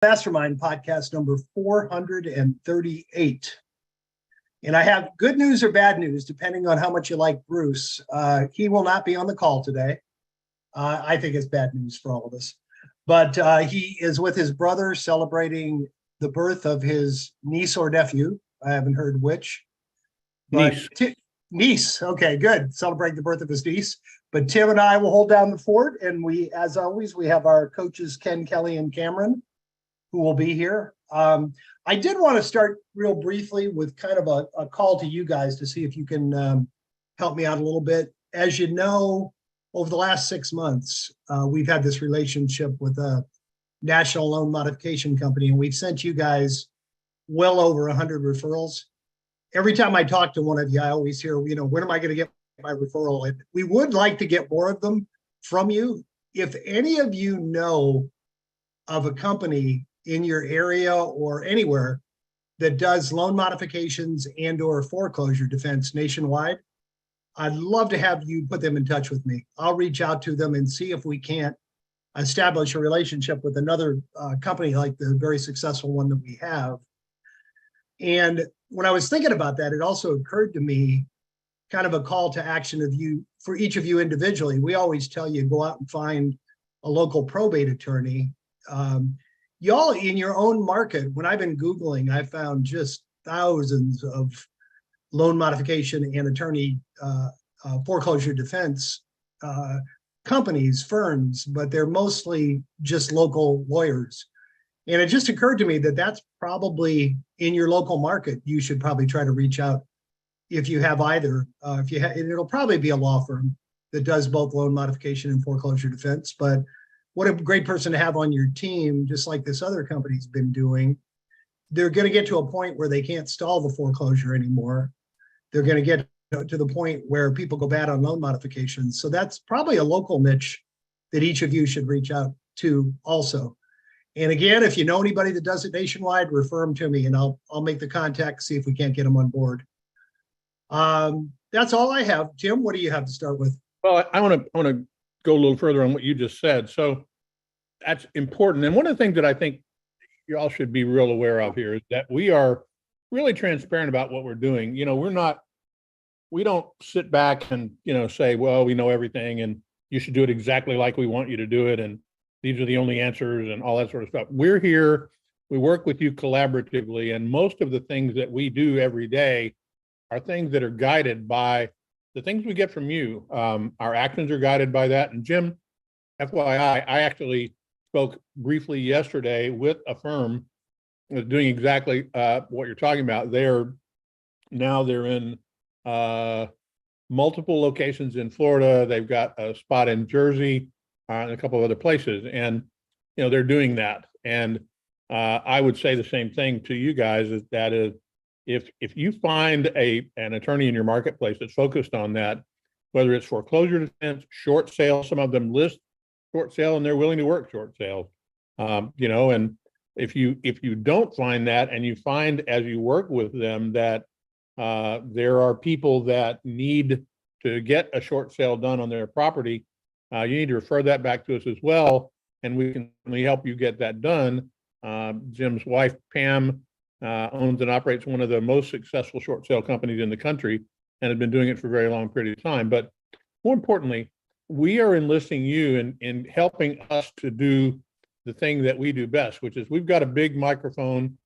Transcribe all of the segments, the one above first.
Mastermind podcast number 438. And I have good news or bad news, depending on how much you like Bruce. He will not be on the call today. I think it's bad news for all of us. But he is with his brother celebrating the birth of his niece or nephew. I haven't heard which. But niece. Okay, good. Celebrating the birth of his niece. But Tim and I will hold down the fort. And we, as always, we have our coaches, Ken, Kelly, and Cameron, who will be here. I did want to start real briefly with kind of a call to you guys to see if you can help me out a little bit. As you know, over the last 6 months, we've had this relationship with a national loan modification company, and we've sent you guys well over 100 referrals. Every time I talk to one of you, I always hear, when am I going to get my referral? And we would like to get more of them from you. If any of you know of a company in your area or anywhere that does loan modifications and or foreclosure defense nationwide, I'd love to have you put them in touch with me. I'll reach out to them and see if we can't establish a relationship with another company like the very successful one that we have. And when I was thinking about that, it also occurred to me kind of a call to action of you for each of you individually. We always tell you, go out and find a local probate attorney. Y'all in your own market, when I've been Googling, I found just thousands of loan modification and attorney foreclosure defense companies, firms, but they're mostly just local lawyers. And it just occurred to me that that's probably in your local market. You should probably try to reach out if you have either. And it'll probably be a law firm that does both loan modification and foreclosure defense. But what a great person to have on your team, just like this other company's been doing. They're going to get to a point where they can't stall the foreclosure anymore. They're going to get to the point where people go bad on loan modifications. So that's probably a local niche that each of you should reach out to also. And again, if you know anybody that does it nationwide, refer them to me and I'll make the contact, see if we can't get them on board. That's all I have. Tim, what do you have to start with? Well, I want to go a little further on what you just said. So that's important. And one of the things that I think you all should be real aware of here is that we are really transparent about what we're doing. We don't sit back and, say, well, we know everything and you should do it exactly like we want you to do it. And these are the only answers and all that sort of stuff. We're here. We work with you collaboratively. And most of the things that we do every day are things that are guided by the things we get from you. Our actions are guided by that. And Jim, FYI, I actually spoke briefly yesterday with a firm that's doing exactly what you're talking about. They're in multiple locations in Florida. They've got a spot in Jersey and a couple of other places. And, they're doing that. And I would say the same thing to you guys, that is, if you find an attorney in your marketplace that's focused on that, whether it's foreclosure defense, short sale, some of them list short sale and they're willing to work short sales, and if you don't find that and you find as you work with them that there are people that need to get a short sale done on their property, you need to refer that back to us as well, and we can help you get that done. Jim's wife, Pam, owns and operates one of the most successful short sale companies in the country and has been doing it for a very long period of time. But more importantly, we are enlisting you in helping us to do the thing that we do best, which is we've got a big microphone.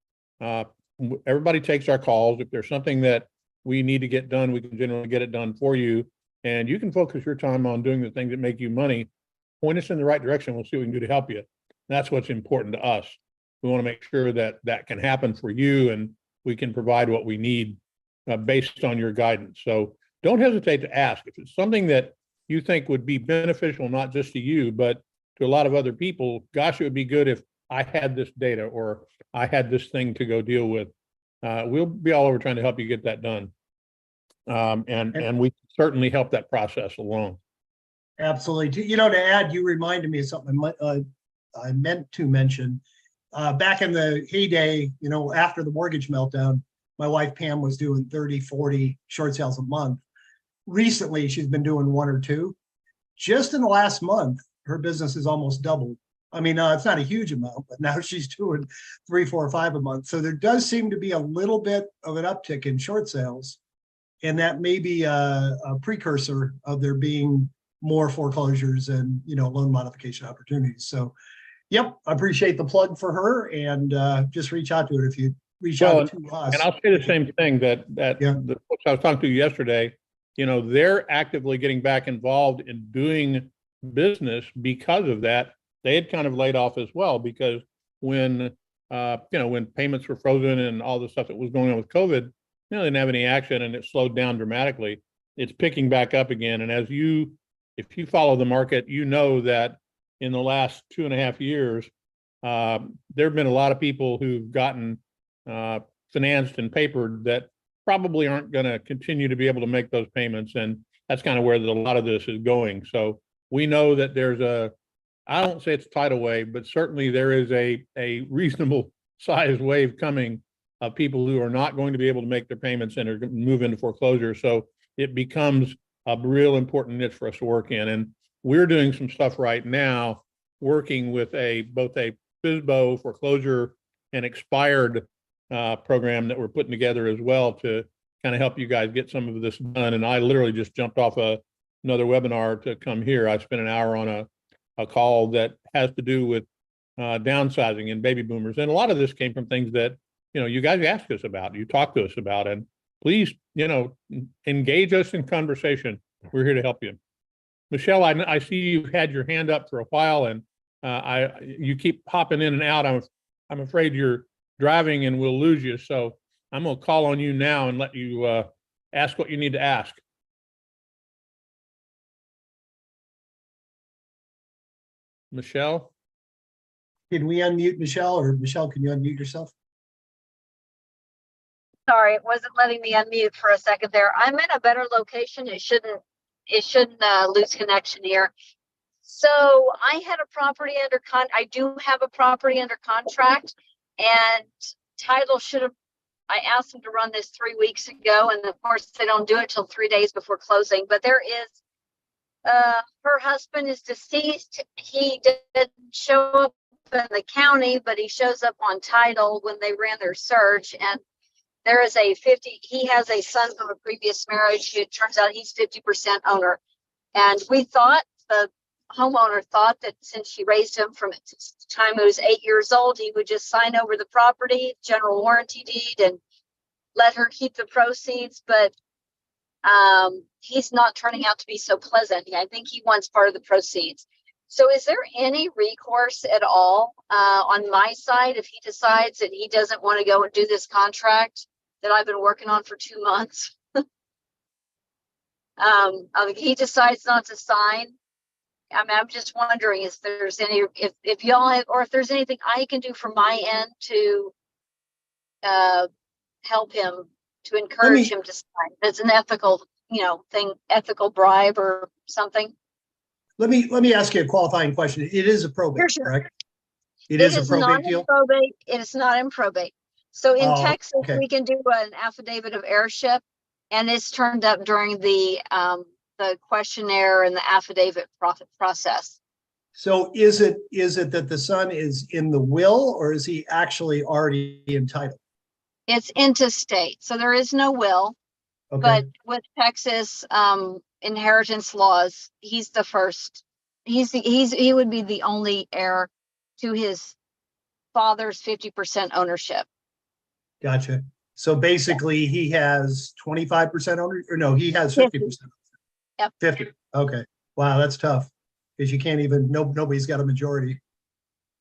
Everybody takes our calls. If there's something that we need to get done, we can generally get it done for you. And you can focus your time on doing the things that make you money. Point us in the right direction. We'll see what we can do to help you. That's what's important to us. We want to make sure that that can happen for you and we can provide what we need based on your guidance. So don't hesitate to ask. If it's something that you think would be beneficial, not just to you, but to a lot of other people, gosh, it would be good if I had this data or I had this thing to go deal with. We'll be all over trying to help you get that done. And we certainly help that process along. Absolutely. To add, you reminded me of something I meant to mention. Back in the heyday, after the mortgage meltdown, my wife Pam was doing 30, 40 short sales a month. Recently, she's been doing one or two. Just in the last month, her business has almost doubled. I mean, it's not a huge amount, but now she's doing 3, 4, 5 a month. So there does seem to be a little bit of an uptick in short sales. And that may be a precursor of there being more foreclosures and, loan modification opportunities. So, yep, I appreciate the plug for her, and just reach out to her if you reach out to us. And I'll say the same thing that the folks I was talking to yesterday, they're actively getting back involved in doing business because of that. They had kind of laid off as well, because when payments were frozen and all the stuff that was going on with COVID, they didn't have any action, and it slowed down dramatically. It's picking back up again. And if you follow the market, that in the last 2.5 years, there have been a lot of people who've gotten financed and papered that probably aren't going to continue to be able to make those payments. And that's kind of where a lot of this is going. So we know that there's I don't say it's a tidal wave, but certainly there is a reasonable sized wave coming of people who are not going to be able to make their payments and are going to move into foreclosure. So it becomes a real important niche for us to work in. And we're doing some stuff right now, working with both a FSBO foreclosure and expired program that we're putting together as well, to kind of help you guys get some of this done. And I literally just jumped off another webinar to come here. I spent an hour on a call that has to do with downsizing and baby boomers. And a lot of this came from things that, you guys asked us about, you talked to us about, and please, engage us in conversation. We're here to help you. Michelle, I see you've had your hand up for a while, and you keep hopping in and out. I'm afraid you're driving and we'll lose you. So I'm going to call on you now and let you ask what you need to ask. Michelle? Can we unmute Michelle, or Michelle, can you unmute yourself? Sorry, it wasn't letting me unmute for a second there. I'm in a better location. It shouldn't lose connection here. So I had a property I do have a property under contract, and title I asked them to run this 3 weeks ago, and of course they don't do it till 3 days before closing. But there is, her husband is deceased. He didn't show up in the county, but he shows up on title when they ran their search. And there is he has a son from a previous marriage. It turns out he's 50% owner. And the homeowner thought that since she raised him from the time he was 8 years old, he would just sign over the property, general warranty deed, and let her keep the proceeds. But he's not turning out to be so pleasant. I think he wants part of the proceeds. So is there any recourse at all on my side if he decides that he doesn't want to go and do this contract that I've been working on for 2 months? He decides not to sign. I'm just wondering if there's if y'all have, or if there's anything I can do from my end to help him, to encourage him to sign. It's an ethical, ethical bribe or something. Let me ask you a qualifying question. It is a probate, Sure. correct? It is a probate deal? It is not in probate. So in Texas, okay. we can do an affidavit of heirship, and it's turned up during the questionnaire and the affidavit process. So is it that the son is in the will, or is he actually already entitled? It's intestate, so there is no will. Okay. But with Texas inheritance laws, he's the first. He would be the only heir to his father's 50% ownership. Gotcha. So basically, he has 25% ownership, or no, he has 50%. Yep. 50. Okay. Wow, that's tough, because you can't even. Nobody's got a majority.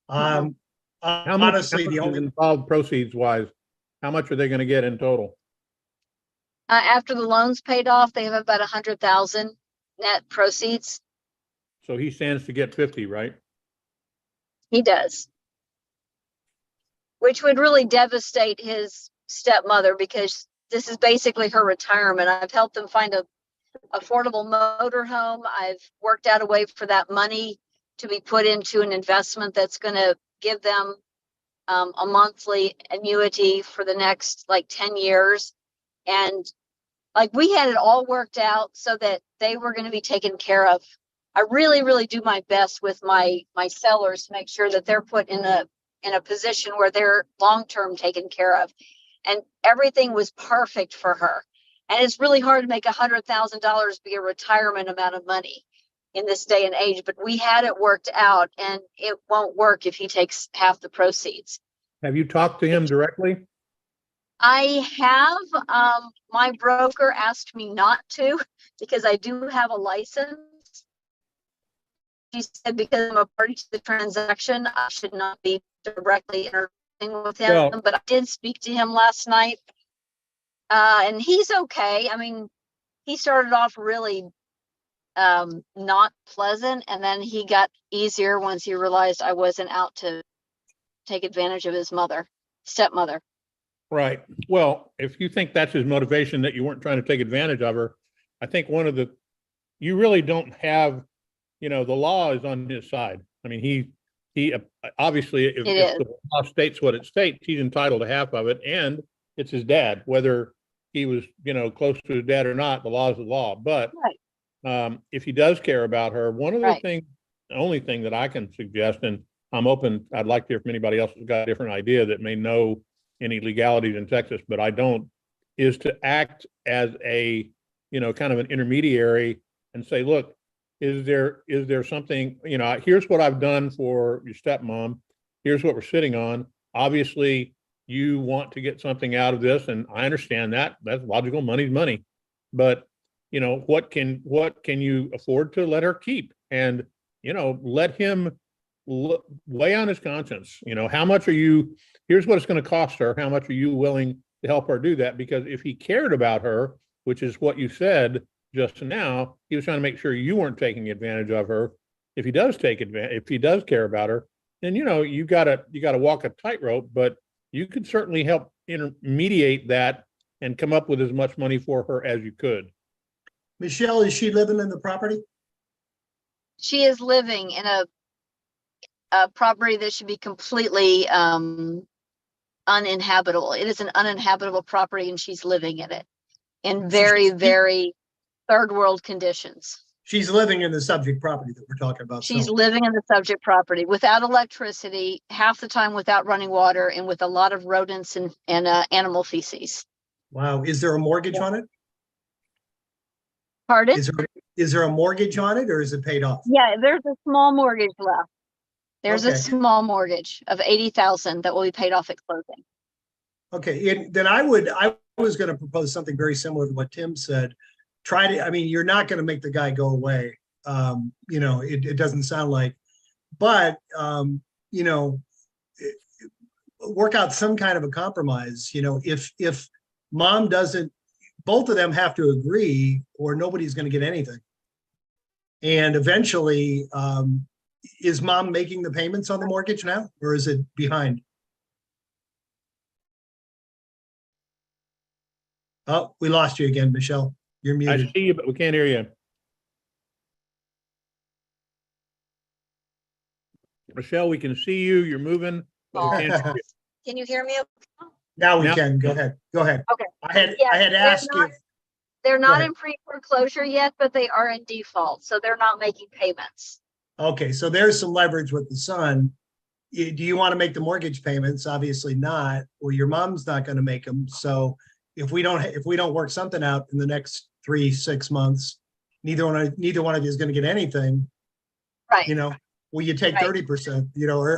How Honestly, much the only involved proceeds wise, how much are they going to get in total? After the loans paid off, they have about 100,000 net proceeds. So he stands to get 50, right? He does, which would really devastate his stepmother, because this is basically her retirement. I've helped them find a affordable motor home. I've worked out a way for that money to be put into an investment that's going to give them a monthly annuity for the next 10 years. And we had it all worked out so that they were going to be taken care of I really, really do my best with my sellers to make sure that they're put in a position where they're long-term taken care of. And everything was perfect for her. And it's really hard to make $100,000 be a retirement amount of money in this day and age, but we had it worked out, and it won't work if he takes half the proceeds. Have you talked to him directly? I have, my broker asked me not to because I do have a license. She said because I'm a party to the transaction, I should not be directly interacting with him. Well, but I did speak to him last night, and he's okay. I mean, he started off really not pleasant, and then he got easier once he realized I wasn't out to take advantage of his stepmother. right. Well, if you think that's his motivation, that you weren't trying to take advantage of her, I think you really don't have, the law is on his side. I mean, he obviously, if the law states what it states, he's entitled to half of it, and it's his dad, whether he was, close to his dad or not, the law is the law. But if he does care about her, one of the only thing that I can suggest, and I'm open, I'd like to hear from anybody else who's got a different idea that may know any legalities in Texas, but I don't, is to act as a, kind of an intermediary and say, look, is there something, here's what I've done for your stepmom. Here's what we're sitting on. Obviously, you want to get something out of this, and I understand that. That's logical. Money's money. But, what can you afford to let her keep? And, let him weigh on his conscience. How much here's what it's going to cost her. How much are you willing to help her do that? Because if he cared about her, which is what you said just now, he was trying to make sure you weren't taking advantage of her. If he does care about her, then, you gotta walk a tightrope, but you could certainly help intermediate that and come up with as much money for her as you could. Michelle, is she living in the property? She is living in a property that should be completely uninhabitable. It is an uninhabitable property, and she's living in it in very, very third world conditions. She's living in the subject property that we're talking about. She's living in the subject property without electricity, half the time without running water, and with a lot of rodents and animal feces. Wow. Is there a mortgage on it? Pardon? Is there a mortgage on it, or is it paid off? Yeah, there's a small mortgage left. There's Okay. a small mortgage of $80,000 that will be paid off at closing. Okay, then I was going to propose something very similar to what Tim said. You're not going to make the guy go away. It doesn't sound like, but, work out some kind of a compromise. If mom doesn't, both of them have to agree, or nobody's going to get anything. And eventually, is mom making the payments on the mortgage now, or is it behind? Oh, we lost you again, Michelle. You're I muted. see you, but we can't hear you. Michelle, we can see you. You're moving. But we can't hear you. Can you hear me? Now we Now- can. Go ahead. Okay. I had Yeah, asked they're if They're not ahead. in pre-foreclosure yet, but they are in default, so they're not making payments. okay, so there's some leverage with the son. Do you want to make the mortgage payments? Obviously not. Well, your mom's not going to make them. So if we don't work something out in the next 3-6 months, neither one of you is going to get anything. Right. Will you take Right. 30%?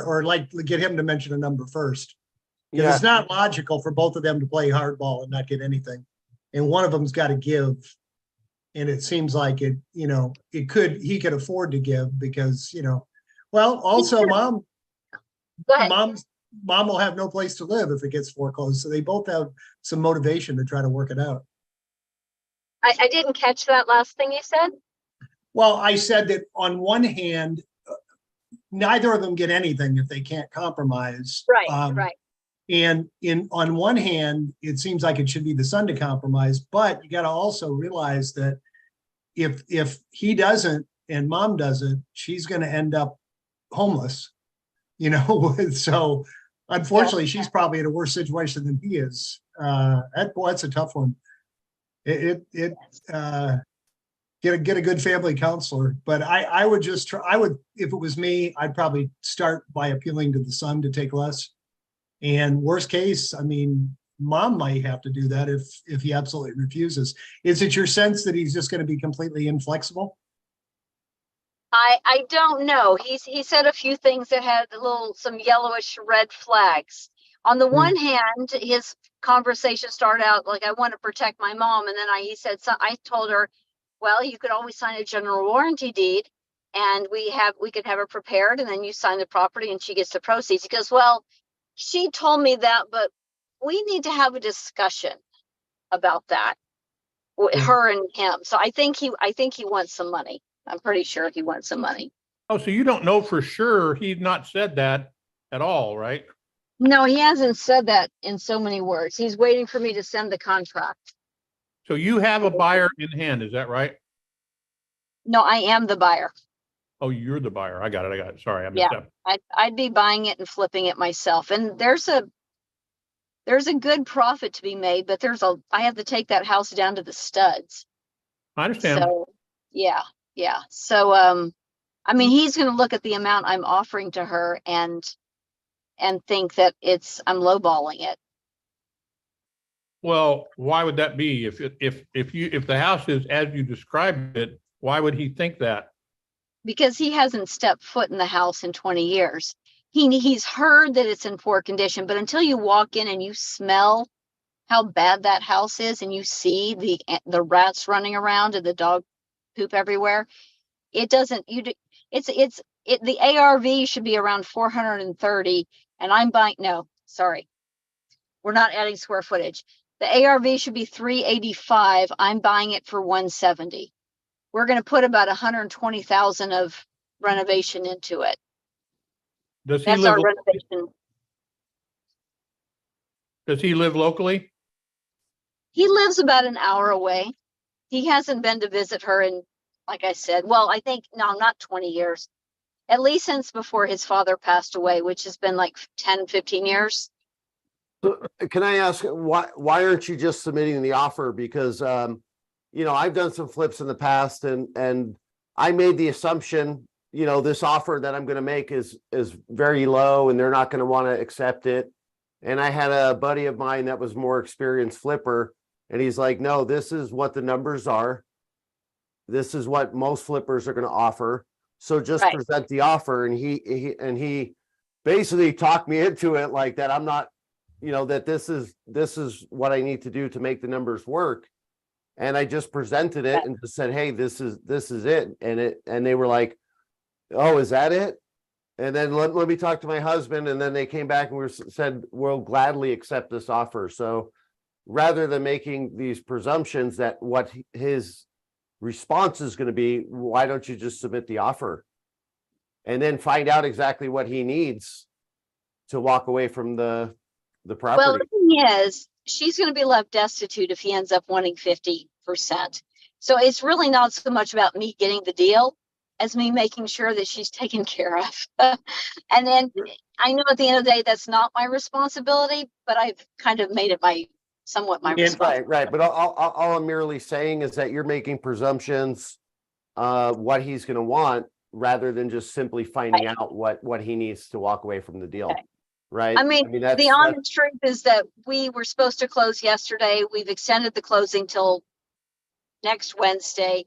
Or like get him to mention a number first. Because it's not logical for both of them to play hardball and not get anything. And one of them's got to give. And it seems like he could afford to give because, well, also Go ahead. mom will have no place to live if it gets foreclosed. So they both have some motivation to try to work it out. I didn't catch that last thing you said. Well, I said that on one hand, neither of them get anything if they can't compromise. Right, right. And on one hand, it seems like it should be the son to compromise, but you got to also realize that if he doesn't and mom doesn't, she's going to end up homeless, So unfortunately, she's probably in a worse situation than he is. That's a tough one. get a good family counselor. But I would just try, if it was me, I'd probably start by appealing to the son to take less. And worst case, I mean, mom might have to do that if he absolutely refuses. Is it your sense that he's just going to be completely inflexible? I don't know. He said a few things that had some yellowish red flags. On the one hand, his conversation started out like, I want to protect my mom. And then he said, so I told her, well, you could always sign a general warranty deed and we could have it prepared and then you sign the property and she gets the proceeds. He goes, well, she told me that, but we need to have a discussion about that, her and him. So I think he wants some money. I'm pretty sure he wants some money. Oh, so you don't know for sure. He's not said that at all, right? No, he hasn't said that in so many words. He's waiting for me to send the contract. So you have a buyer in hand, is that right? No, I am the buyer. Oh, you're the buyer. I got it. Sorry, I missed that. I'd be buying it and flipping it myself. And there's a good profit to be made, but I have to take that house down to the studs. I understand. So yeah. So I mean, he's going to look at the amount I'm offering to her and think that I'm lowballing it. Well, why would that be? If the house is as you described it, why would he think that? Because he hasn't stepped foot in the house in 20 years. He's heard that it's in poor condition, but until you walk in and you smell how bad that house is and you see the rats running around and the dog poop everywhere, the ARV should be around 430 and I'm buying, no, sorry. We're not adding square footage. The ARV should be 385. I'm buying it for 170. We're going to put about 120,000 of renovation into it. That's our renovation. Does he live locally? He lives about an hour away. He hasn't been to visit her in, like I said, well, I think, no, not 20 years. At least since before his father passed away, which has been like 10, 15 years. So can I ask why aren't you just submitting the offer? Because I've done some flips in the past and I made the assumption, this offer that I'm going to make is very low and they're not going to want to accept it. And I had a buddy of mine that was more experienced flipper and he's like, no, this is what the numbers are. This is what most flippers are going to offer. So just present the offer. And he basically talked me into it like that. I'm not, that this is what I need to do to make the numbers work. And I just presented it and just said, hey, this is it. And they were like, oh, is that it? And then let me talk to my husband. And then they came back and said, we'll gladly accept this offer. So rather than making these presumptions that what his response is going to be, why don't you just submit the offer and then find out exactly what he needs to walk away from the property? Well, the thing is, she's going to be left destitute if he ends up wanting 50%. So it's really not so much about me getting the deal as me making sure that she's taken care of. And then I know at the end of the day, that's not my responsibility, but I've kind of made it somewhat my responsibility. Right. But all I'm merely saying is that you're making presumptions, what he's going to want rather than just simply finding out what he needs to walk away from the deal. Okay. Right. I mean the honest truth is that we were supposed to close yesterday. We've extended the closing till next Wednesday.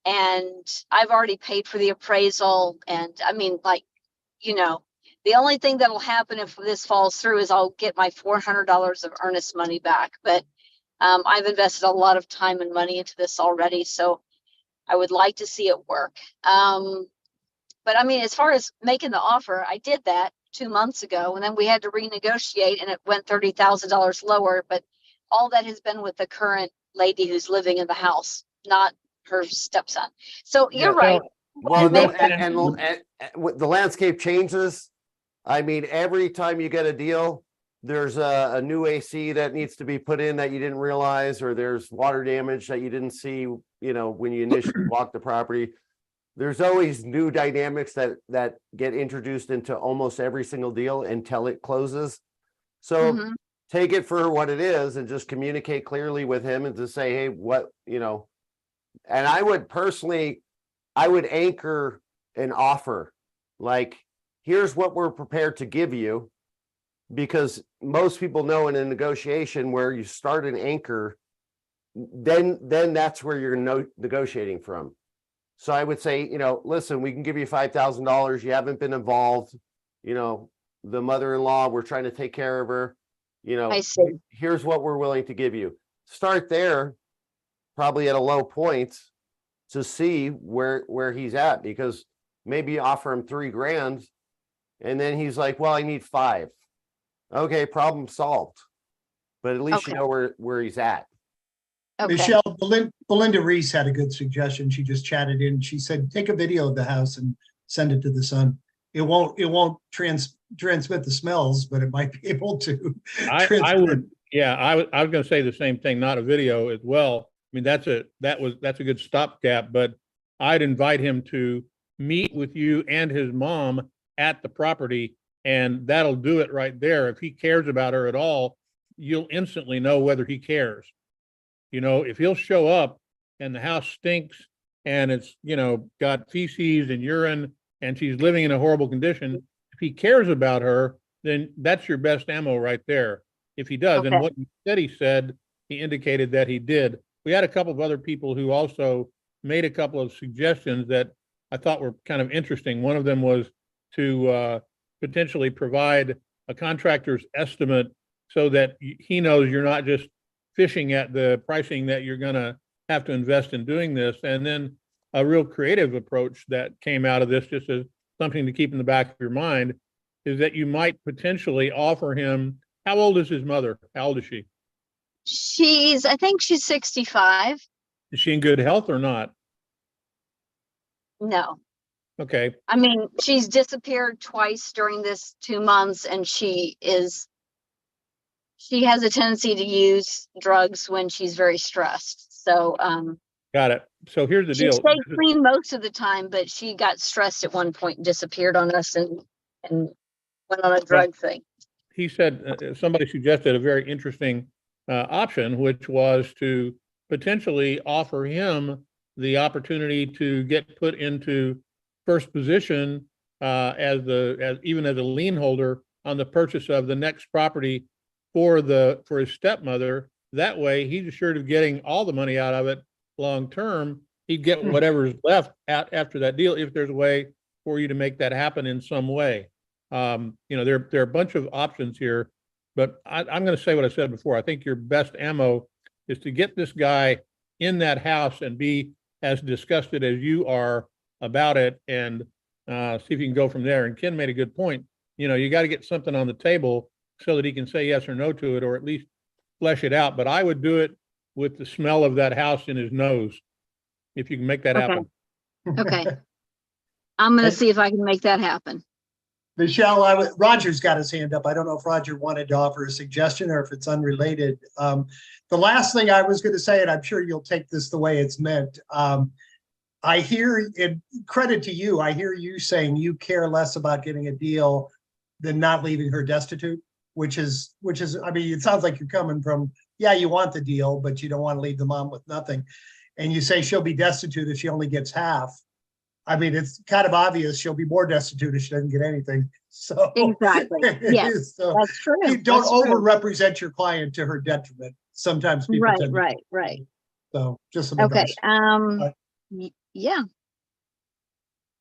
And I've already paid for the appraisal. And I mean, the only thing that'll happen if this falls through is I'll get my $400 of earnest money back. But I've invested a lot of time and money into this already. So I would like to see it work. But I mean, as far as making the offer, I did that 2 months ago, and then we had to renegotiate and it went $30,000 lower. But all that has been with the current lady who's living in the house, not her stepson. So you're right. Well, the landscape changes. I mean, every time you get a deal, there's a new AC that needs to be put in that you didn't realize, or there's water damage that you didn't see, when you initially walked the property. There's always new dynamics that get introduced into almost every single deal until it closes. So take it for what it is and just communicate clearly with him and to say, hey, And I would personally, I would anchor an offer. Like, here's what we're prepared to give you. Because most people know in a negotiation where you start an anchor, then that's where you're negotiating from. So I would say, you know, listen, we can give you $5,000. You haven't been involved. You know, the mother-in-law, we're trying to take care of her. You know, I see. here's what we're willing to give you. Start there, probably at a low point, to see where he's at, because maybe you offer him $3,000 and then he's like, well, I need 5. Okay, problem solved. But at least you Okay. know where he's at. Okay. Michelle, Belinda Reese had a good suggestion. She just chatted in. She said, take a video of the house and send it to the Sun. It won't transmit the smells, but it might be able to. I would, yeah, I was going to say the same thing, not a video as well. I mean, that's a good stopgap, but I'd invite him to meet with you and his mom at the property, and that'll do it right there. If he cares about her at all, you'll instantly know whether he cares. You know, if he'll show up and the house stinks and it's, you know, got feces and urine and she's living in a horrible condition, if he cares about her, then that's your best ammo right there. If he does, Okay. and what he said, he indicated that he did. We had a couple of other people who also made a couple of suggestions that I thought were kind of interesting. One of them was to potentially provide a contractor's estimate so that he knows you're not just fishing at the pricing that you're going to have to invest in doing this. And then a real creative approach that came out of this, just as something to keep in the back of your mind, is that you might potentially offer him, how old is his mother? How old is she? I think she's 65. Is she in good health or not? No. Okay. I mean, she's disappeared twice during this 2 months, and she has a tendency to use drugs when she's very stressed. So, Got it. So here's the she deal. stayed clean most of the time, but she got stressed at one point and disappeared on us and went on a drug thing. He said, somebody suggested a very interesting option, which was to potentially offer him the opportunity to get put into first position as even as a lien holder on the purchase of the next property for his stepmother. That way, he's assured of getting all the money out of it long term. He'd get whatever's left after that deal, if there's a way for you to make that happen in some way. You know, there are a bunch of options here, but I'm going to say what I said before. I think your best ammo is to get this guy in that house and be as disgusted as you are about it, and see if you can go from there. And Ken made a good point. You know, you got to get something on the table so that he can say yes or no to it, or at least flesh it out. But I would do it with the smell of that house in his nose, if you can make that happen. Okay. I'm going to see if I can make that happen. Michelle, Roger's got his hand up. I don't know if Roger wanted to offer a suggestion or if it's unrelated. The last thing I was going to say, and I'm sure you'll take this the way it's meant. I hear, and credit to you, I hear you saying you care less about getting a deal than not leaving her destitute, which is, I mean, it sounds like you're coming from, yeah, you want the deal, but you don't want to leave the mom with nothing. And you say she'll be destitute if she only gets half. I mean, it's kind of obvious she'll be more destitute if she doesn't get anything. So Exactly. Yes, so that's true. you don't That's true. overrepresent your client to her detriment. Sometimes people tend to. Right. So just some Okay. advice. Yeah.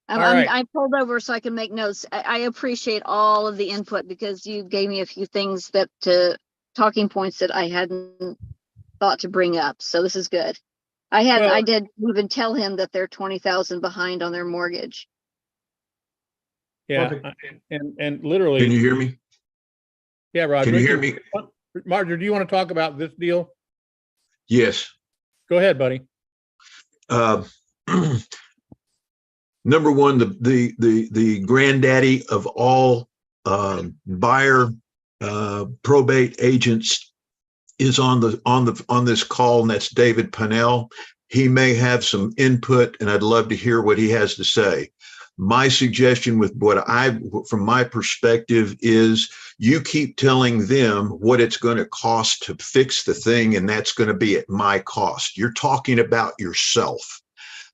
All right. I pulled over so I can make notes. I appreciate all of the input, because you gave me a few things talking points that I hadn't thought to bring up. So this is good. I did even tell him that they're 20,000 behind on their mortgage. Yeah, and literally. Can you hear me? Yeah, Roger. Can you hear me? Marjorie, do you want to talk about this deal? Yes. Go ahead, buddy. Number one, the granddaddy of all buyer probate agents is on this call, and that's David Pannell. He may have some input, and I'd love to hear what he has to say. My suggestion from my perspective is you keep telling them what it's going to cost to fix the thing, and that's going to be at my cost. You're talking about yourself.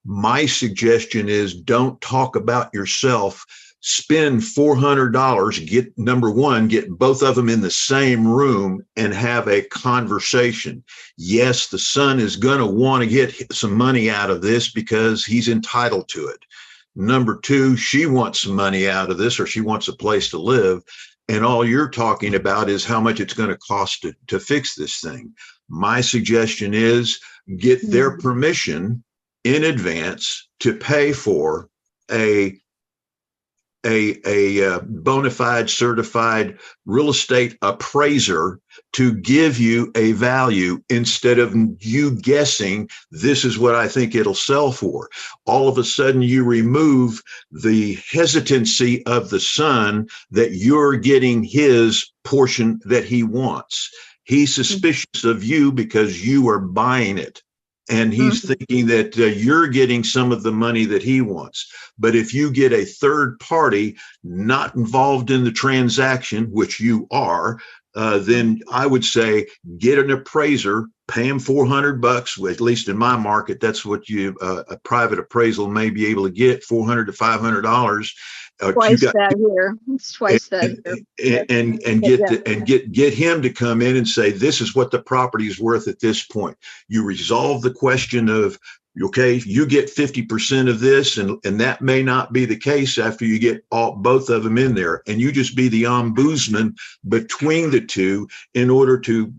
My suggestion is don't talk about yourself. Spend $400, get both of them in the same room and have a conversation. Yes, the son is going to want to get some money out of this because he's entitled to it. Number two, she wants some money out of this, or she wants a place to live. And all you're talking about is how much it's going to cost to fix this thing. My suggestion is get their permission in advance to pay for a bona fide certified real estate appraiser to give you a value instead of you guessing this is what I think it'll sell for. All of a sudden you remove the hesitancy of the son that you're getting his portion that he wants. He's suspicious of you because you are buying it. And he's thinking that you're getting some of the money that he wants. But if you get a third party not involved in the transaction, which you are, then I would say get an appraiser, pay him $400. At least in my market, that's what a private appraisal may be able to get, $400 to $500. Twice that here. It's twice that here. And get him to come in and say, this is what the property is worth at this point. You resolve the question of, okay, you get 50% of this, and that may not be the case after you get both of them in there, and you just be the ombudsman between the two in order to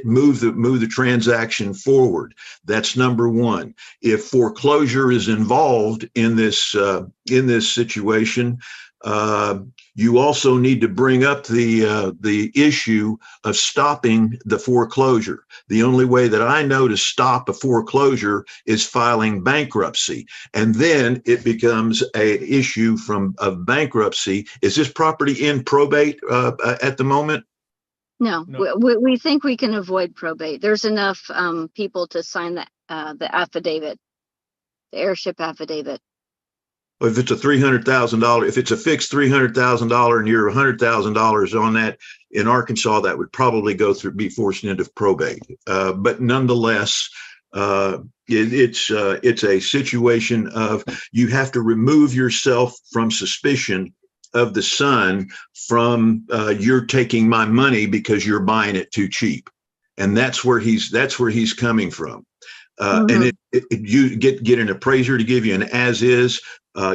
move the transaction forward. That's number one. If foreclosure is involved in this situation, you also need to bring up the issue of stopping the foreclosure. The only way that I know to stop a foreclosure is filing bankruptcy, and then it becomes an issue of bankruptcy. Is this property in probate at the moment? No. We think we can avoid probate. There's enough people to sign the affidavit, the heirship affidavit. If it's a $300,000, if it's a fixed $300,000 and you're $100,000 on that in Arkansas, that would probably be forced into probate. But nonetheless, it's a situation of you have to remove yourself from suspicion of the son from you're taking my money because you're buying it too cheap, and that's where he's coming from. And you get an appraiser to give you an as is.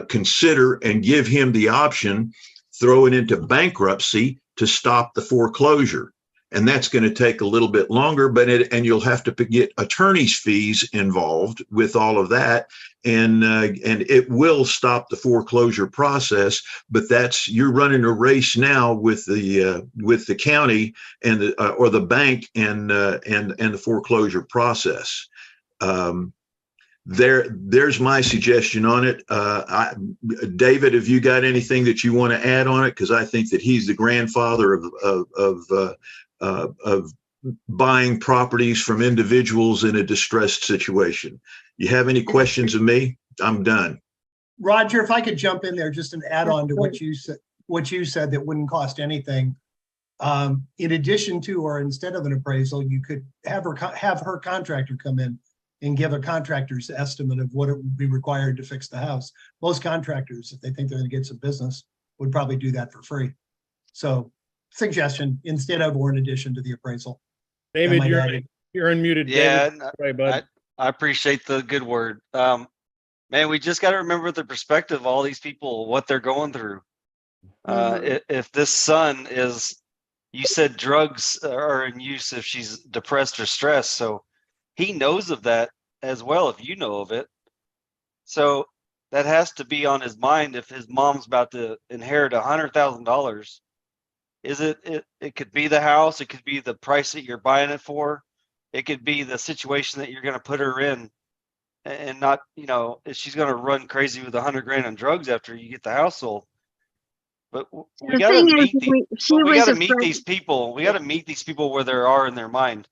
Consider and give him the option, throw it into bankruptcy to stop the foreclosure. And that's going to take a little bit longer, and you'll have to get attorney's fees involved with all of that. And it will stop the foreclosure process, but you're running a race now with the county and or the bank and the foreclosure process. There's my suggestion on it. David, have you got anything that you want to add on it? Because I think that he's the grandfather of buying properties from individuals in a distressed situation. You have any questions of me? I'm done. Roger, if I could jump in there, just an add on to what you said that wouldn't cost anything. In addition to, or instead of an appraisal, you could have her contractor come in and give a contractor's estimate of what it would be required to fix the house. Most contractors, if they think they're going to get some business, would probably do that for free. So, suggestion, instead of or in addition to the appraisal. David, you're unmuted. Yeah, David. Right, bud. I appreciate the good word. Man, we just got to remember the perspective of all these people, what they're going through. If this son is, you said drugs are in use if she's depressed or stressed, so he knows of that as well, if you know of it. So that has to be on his mind if his mom's about to inherit $100,000. It could be the house, it could be the price that you're buying it for, it could be the situation that you're going to put her in, and not, if she's going to run crazy with $100,000 on drugs after you get the house sold. But we got to meet these people. We got to meet these people where they are in their mind.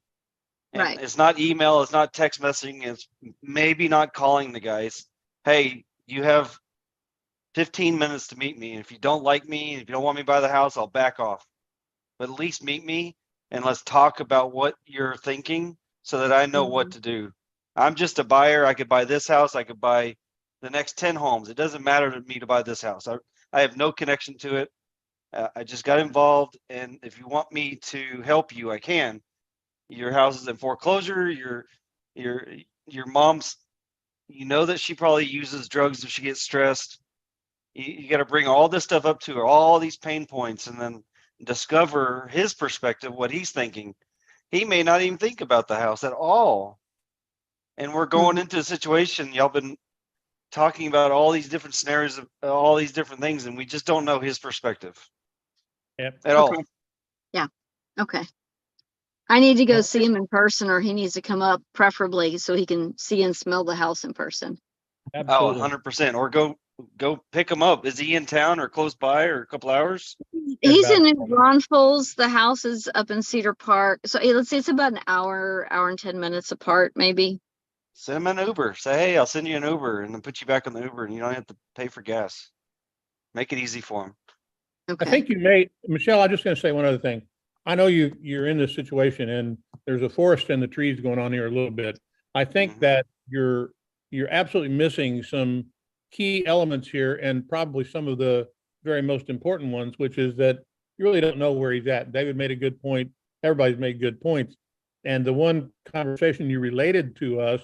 And right. It's not email, it's not text messaging, it's maybe not calling the guys. Hey, you have 15 minutes to meet me. And if you don't like me, if you don't want me to buy the house, I'll back off. But at least meet me and let's talk about what you're thinking so that I know what to do. I'm just a buyer. I could buy this house. I could buy the next 10 homes. It doesn't matter to me to buy this house. I have no connection to it. I just got involved. And if you want me to help you, I can. Your house is in foreclosure. Your mom's, you know that she probably uses drugs if she gets stressed. You got to bring all this stuff up to her, all these pain points, and then discover his perspective, what he's thinking. He may not even think about the house at all. And we're going into a situation, y'all been talking about all these different scenarios, of all these different things, and we just don't know his perspective Yep. at all. Yeah. Okay. I need to go see him in person, or he needs to come up preferably so he can see and smell the house in person. Absolutely. Oh, 100%. Or go pick him up. Is he in town or close by or a couple hours? He's about- in New Braunfels. The house is up in Cedar Park. So let's see, it's about an hour and 10 minutes apart, maybe. Send him an Uber. Say, hey, I'll send you an Uber and then put you back on the Uber and you don't have to pay for gas. Make it easy for him. Okay. I think you may, Michelle, I'm just going to say one other thing. I know you're in this situation and there's a forest and the trees going on here a little bit. I think that you're absolutely missing some key elements here and probably some of the very most important ones, which is that you really don't know where he's at. David made a good point. Everybody's made good points. And the one conversation you related to us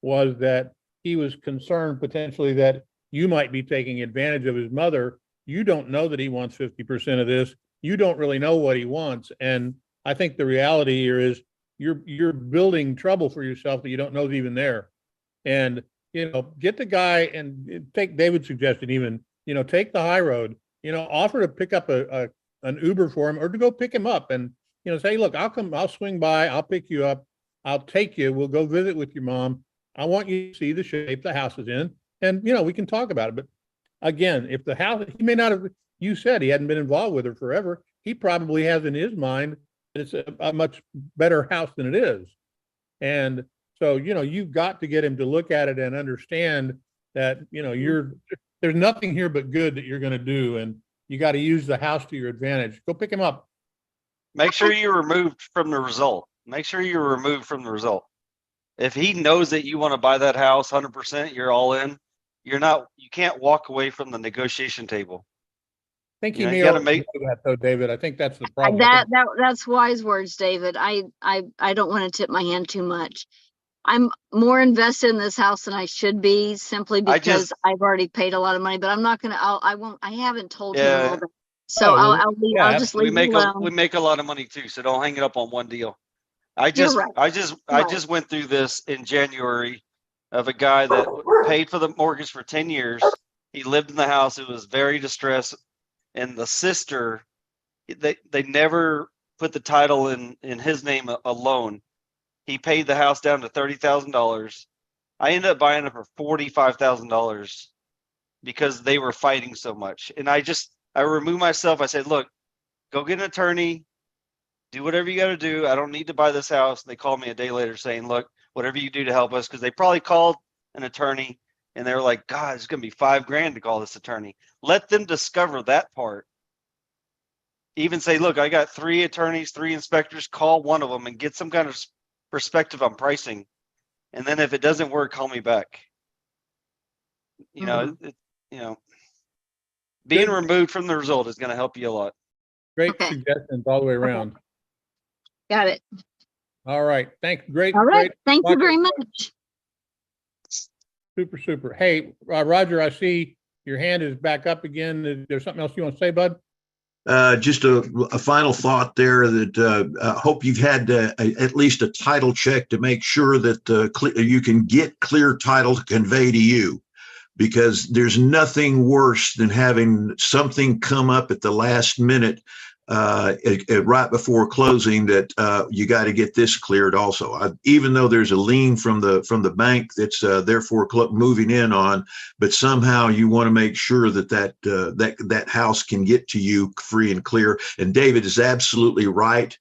was that he was concerned potentially that you might be taking advantage of his mother. You don't know that he wants 50% of this. You don't really know what he wants. And I think the reality here is you're building trouble for yourself that you don't know is even there. And, get the guy and take David's suggestion even, take the high road, offer to pick up an Uber for him or to go pick him up and, say, look, I'll swing by, I'll pick you up, I'll take you, we'll go visit with your mom. I want you to see the shape the house is in and, we can talk about it. But again, if the house, he may not have, you said he hadn't been involved with her forever. He probably has in his mind that it's a much better house than it is. And so, you've got to get him to look at it and understand that, there's nothing here but good that you're going to do. And you got to use the house to your advantage. Go pick him up. Make sure you're removed from the result. Make sure you're removed from the result. If he knows that you want to buy that house 100%, you're all in. You can't walk away from the negotiation table. I think You he gotta may know that though, David. I think that's the problem. That's wise words, David. I don't want to tip my hand too much. I'm more invested in this house than I should be simply because I've already paid a lot of money, but I'm not going to, I haven't told him all that. So I'll just leave it alone. We make a lot of money too. So don't hang it up on one deal. I just went through this in January of a guy that paid for the mortgage for 10 years. He lived in the house. It was very distressed. And the sister, they never put the title in his name alone. He paid the house down to $30,000. I ended up buying it for $45,000 because they were fighting so much. And I removed myself. I said, look, go get an attorney, do whatever you got to do. I don't need to buy this house. And they called me a day later saying, look, whatever you do to help us, because they probably called an attorney and they were like, God, it's going to be $5,000 to call this attorney. Let them discover that part. Even say, look, I got 3 attorneys, 3 inspectors, call one of them and get some kind of perspective on pricing. And then if it doesn't work, call me back. Being removed from the result is going to help you a lot. Great suggestions all the way around. Got it. All right. Thanks. Great. All right. Great. Thank you very much. Super, super. Hey, Roger, I see your hand is back up again. Is there something else you want to say, bud? Just a final thought there that I hope you've had at least a title check to make sure that you can get clear title to convey to you, because there's nothing worse than having something come up at the last minute right before closing that you got to get this cleared also. Even though there's a lien from the bank that's therefore moving in on, but somehow you want to make sure that house can get to you free and clear. And David is absolutely right.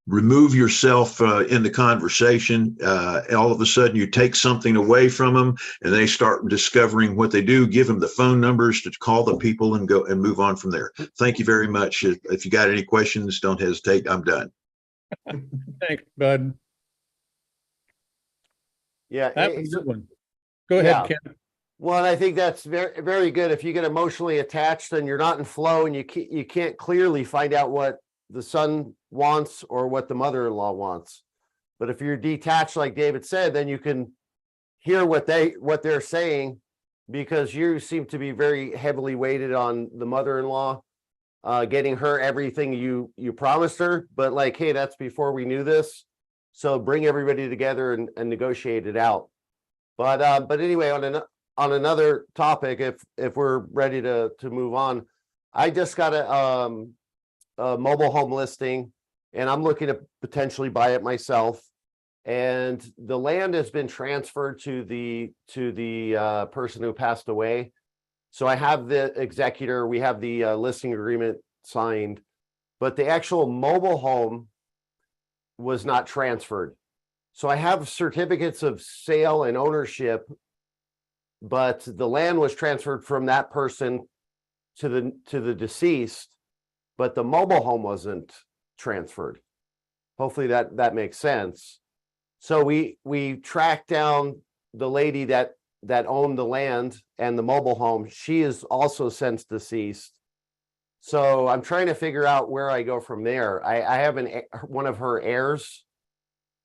remove yourself in the conversation. All of a sudden you take something away from them and they start discovering what they do. Give them the phone numbers to call the people and go and move on from there. Thank you very much. If you got any questions, don't hesitate. I'm done. Thanks, Bud. Yeah. That was a good one. Go ahead, Yeah. Ken. Well, and I think that's very, very good. If you get emotionally attached and you're not in flow and you can't clearly find out what the son wants or what the mother-in-law wants. But if you're detached, like David said, then you can hear what they're saying, because you seem to be very heavily weighted on the mother-in-law, getting her everything you promised her. But like, hey, that's before we knew this. So bring everybody together and negotiate it out. But anyway, on another topic, if we're ready to move on, I just got a mobile home listing, and I'm looking to potentially buy it myself. And the land has been transferred to the person who passed away. So I have the executor, we have the listing agreement signed, but the actual mobile home was not transferred. So I have certificates of sale and ownership, but the land was transferred from that person to the deceased, but the mobile home wasn't transferred. Hopefully that makes sense. So we tracked down the lady that owned the land and the mobile home. She is also since deceased. So I'm trying to figure out where I go from there. I have one of her heirs,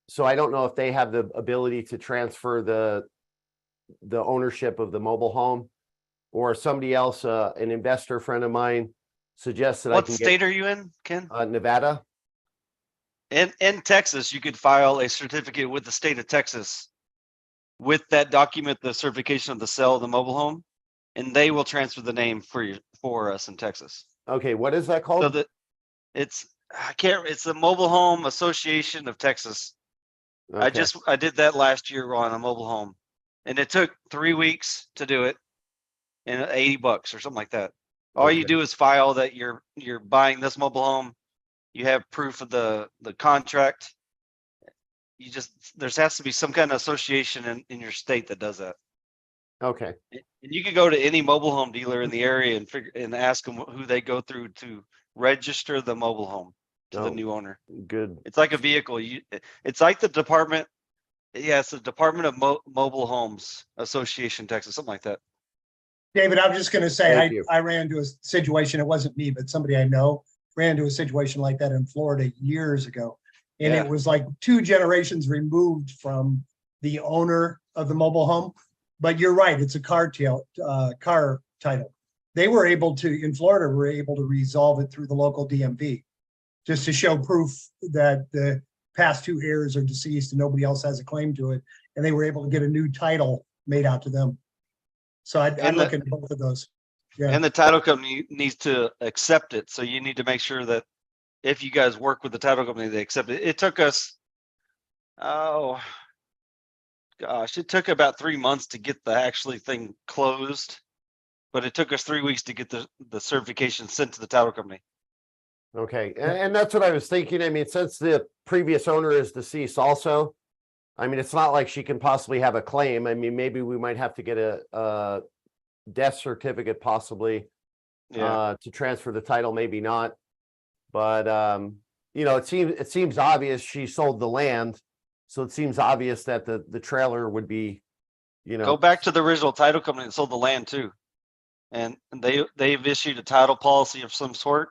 so I don't know if they have the ability to transfer the ownership of the mobile home, or somebody else, an investor friend of mine suggested What state are you in, Ken? Nevada. In Texas, you could file a certificate with the state of Texas with that document, the certification of the sale of the mobile home, and they will transfer the name for us in Texas. Okay, what is that called? So it's the Mobile Home Association of Texas. Okay. I did that last year on a mobile home, and it took 3 weeks to do it, and $80 or something like that. All you Okay. do is file that you're buying this mobile home. You have proof of the contract. There has to be some kind of association in your state that does that. Okay. And you could go to any mobile home dealer in the area and ask them who they go through to register the mobile home to the new owner. Good. It's like a vehicle. It's like the department. Yeah, it's the Department of Mobile Homes Association, Texas, something like that. David, I'm just going to say, Thank you. I ran into a situation, it wasn't me, but somebody I know ran into a situation like that in Florida years ago. And Yeah. it was like 2 generations removed from the owner of the mobile home. But you're right, it's a car title. They were able to, in Florida, were able to resolve it through the local DMV, just to show proof that the past 2 heirs are deceased and nobody else has a claim to it. And they were able to get a new title made out to them. So I'd look at both of those. Yeah. And the title company needs to accept it. So you need to make sure that if you guys work with the title company, they accept it. It took us, it took about 3 months to get the actually thing closed, but it took us 3 weeks to get the certification sent to the title company. Okay, and that's what I was thinking. I mean, since the previous owner is deceased also, I mean, it's not like she can possibly have a claim. I mean, maybe we might have to get a death certificate possibly to transfer the title, maybe not. But it seems obvious she sold the land, so it seems obvious that the trailer would be, Go back to the original title company that sold the land too, and they've issued a title policy of some sort.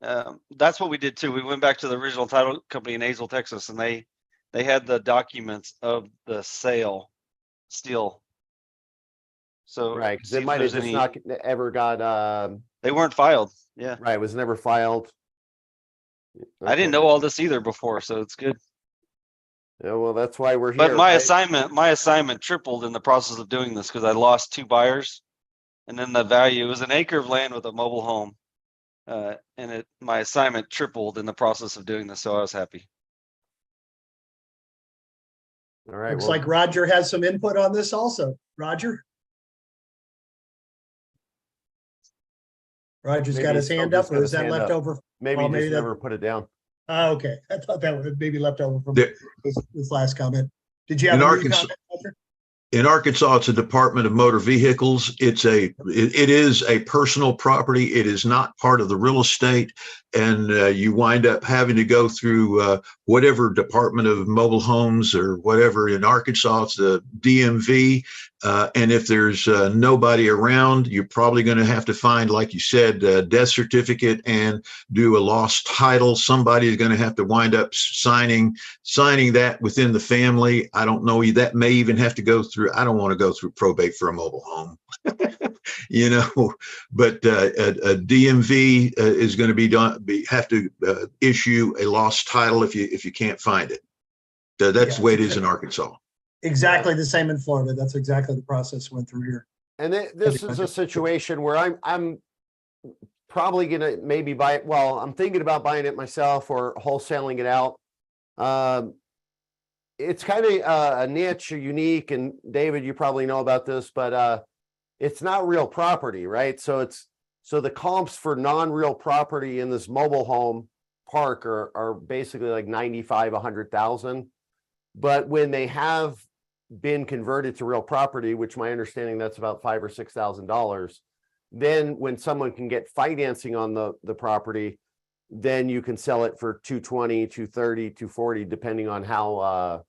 That's what we did too. We went back to the original title company in Azle, Texas, and they had the documents of the sale still. So right, because it might have just not ever got. They weren't filed. Yeah, right, it was never filed. I didn't know all this either before, so it's good. Yeah, well, that's why we're here. But my right? assignment tripled in the process of doing this because I lost 2 buyers, and then the value, it was an acre of land with a mobile home, and my assignment tripled in the process of doing this, so I was happy. All right. Looks like Roger has some input on this also. Roger's got his hand up, or is that left over? Maybe Well, he maybe just never put it down. Okay, I thought that was maybe left over from There- this last comment. Did you have In a new Arkansas, comment, Patrick? in Arkansas, it's a Department of Motor Vehicles. It is a personal property. It is not part of the real estate, and you wind up having to go through whatever Department of Mobile Homes or whatever. In Arkansas, it's the DMV. And if there's nobody around, you're probably going to have to find, like you said, a death certificate and do a lost title. Somebody is going to have to wind up signing that within the family. I don't know. That may even have to go through. I don't want to go through probate for a mobile home, but a DMV is going to have to issue a lost title if you can't find it. That's the way it is in Arkansas. Exactly the same in Florida. That's exactly the process went through here. And this is a situation where I'm probably gonna maybe buy it. Well, I'm thinking about buying it myself or wholesaling it out. It's kind of a niche or unique, and David, you probably know about this, but it's not real property, right? So the comps for non-real property in this mobile home park are basically like 95, 100,000. But when they have been converted to real property, which my understanding that's about $5,000 or $6,000, then when someone can get financing on the property, then you can sell it for 220, 230, 240, depending on how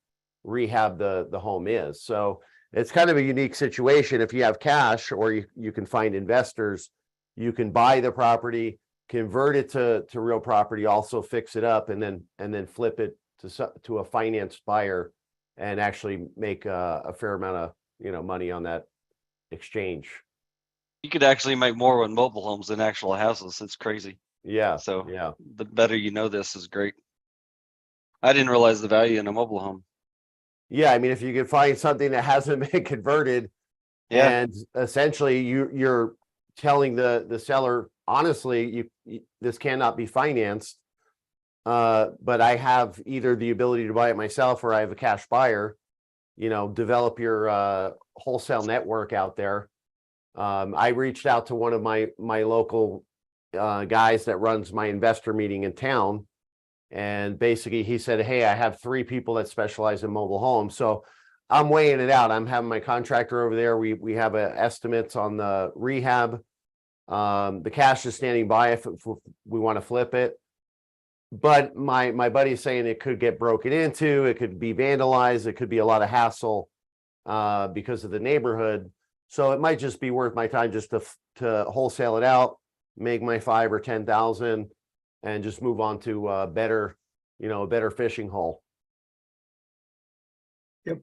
rehab the home is. So it's kind of a unique situation. If you have cash or you can find investors, you can buy the property, convert it to real property, also fix it up, and then flip it to a financed buyer and actually make a fair amount of money on that exchange. You could actually make more with mobile homes than actual houses. It's crazy. Yeah. So yeah. the better you know this is great. I didn't realize the value in a mobile home. Yeah, I mean, if you can find something that hasn't been converted, Yeah. and essentially you're telling the seller, honestly, this cannot be financed. But I have either the ability to buy it myself or I have a cash buyer, develop your wholesale network out there. I reached out to one of my local guys that runs my investor meeting in town. And basically he said, hey, I have 3 people that specialize in mobile homes. So I'm weighing it out. I'm having my contractor over there. We have estimates on the rehab. The cash is standing by if we want to flip it. But my buddy's saying it could get broken into, it could be vandalized, it could be a lot of hassle because of the neighborhood. So it might just be worth my time just to wholesale it out, make my 5 or 10,000, and just move on to a better fishing hole. Yep.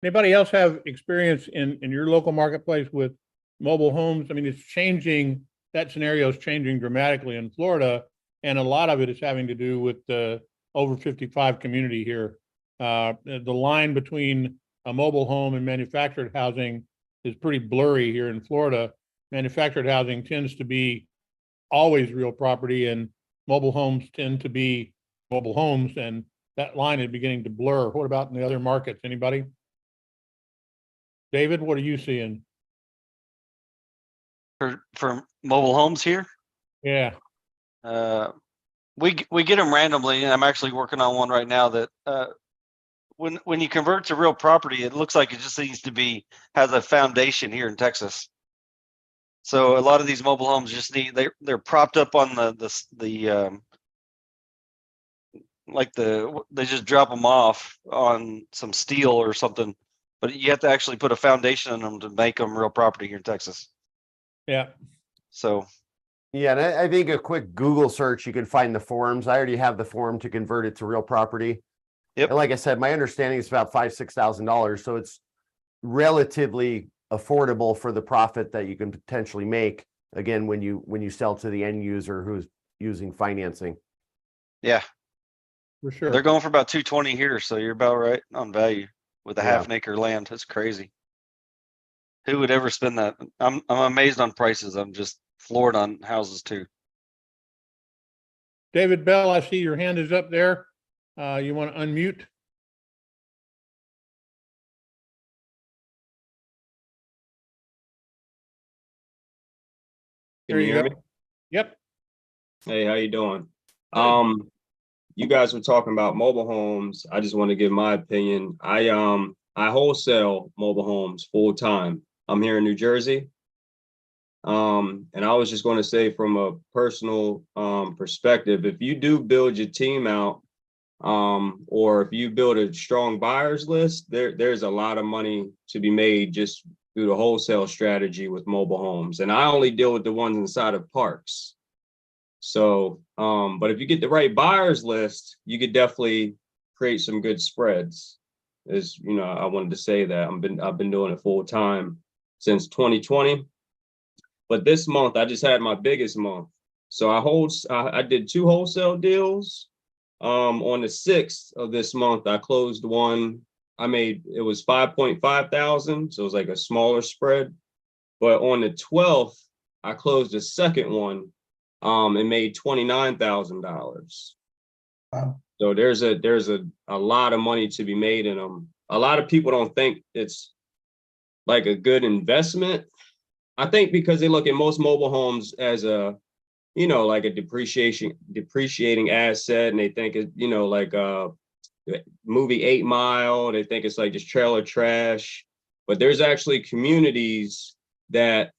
Anybody else have experience in your local marketplace with mobile homes? I mean, it's changing. That scenario is changing dramatically in Florida, and a lot of it is having to do with the over 55 community here. The line between a mobile home and manufactured housing is pretty blurry here in Florida. Manufactured housing tends to be always real property, and mobile homes tend to be mobile homes, and that line is beginning to blur. What about in the other markets? Anybody? David, what are you seeing? For mobile homes here, Yeah. We get them randomly, and I'm actually working on one right now that when you convert to real property, it looks like it just needs to has a foundation here in Texas. So a lot of these mobile homes just they're propped up on they just drop them off on some steel or something, but you have to actually put a foundation on them to make them real property here in Texas. Yeah. So yeah, and I think a quick Google search, you can find the forms. I already have the form to convert it to real property. Yep. And like I said, my understanding is about $5,000-6,000, so it's relatively affordable for the profit that you can potentially make. Again, when you sell to the end user who's using financing. yeah, For sure. they're going for about 220 here, so you're about right on value with a half an acre land. That's crazy. Who would ever spend that? I'm amazed on prices. I'm just floored on houses too. David Bell, I see your hand is up there. You want to unmute? Can you hear me? Yep. Hey, how you doing? You guys were talking about mobile homes. I just want to give my opinion. I wholesale mobile homes full time. I'm here in New Jersey. And I was just going to say from a personal perspective, if you do build your team out, or if you build a strong buyers list, there's a lot of money to be made just through the wholesale strategy with mobile homes. And I only deal with the ones inside of parks. So, but if you get the right buyers list, you could definitely create some good spreads. I wanted to say that I've been doing it full time since 2020. But this month I just had my biggest month. So I did 2 wholesale deals. On the 6th of this month, I closed one. It was 5.5 thousand. So it was like a smaller spread. But on the 12th, I closed a second one, and made $29,000. Wow. So there's a lot of money to be made in them. A lot of people don't think it's like a good investment. I think because they look at most mobile homes as like a depreciating asset, and they think it, like movie 8 Mile, they think it's like just trailer trash. But there's actually communities that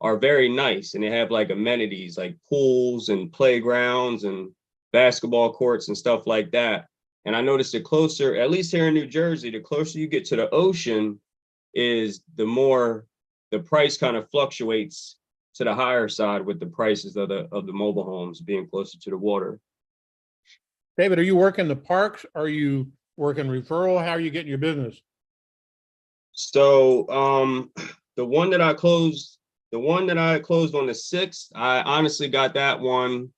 are very nice, and they have like amenities like pools and playgrounds and basketball courts and stuff like that. And I noticed the closer, at least here in New Jersey, the closer you get to the ocean, is the more the price kind of fluctuates to the higher side with the prices of the mobile homes being closer to the water. David, are you working the parks? Are you working referral? How are you getting your business? So the one that I closed on the 6th, I honestly got that one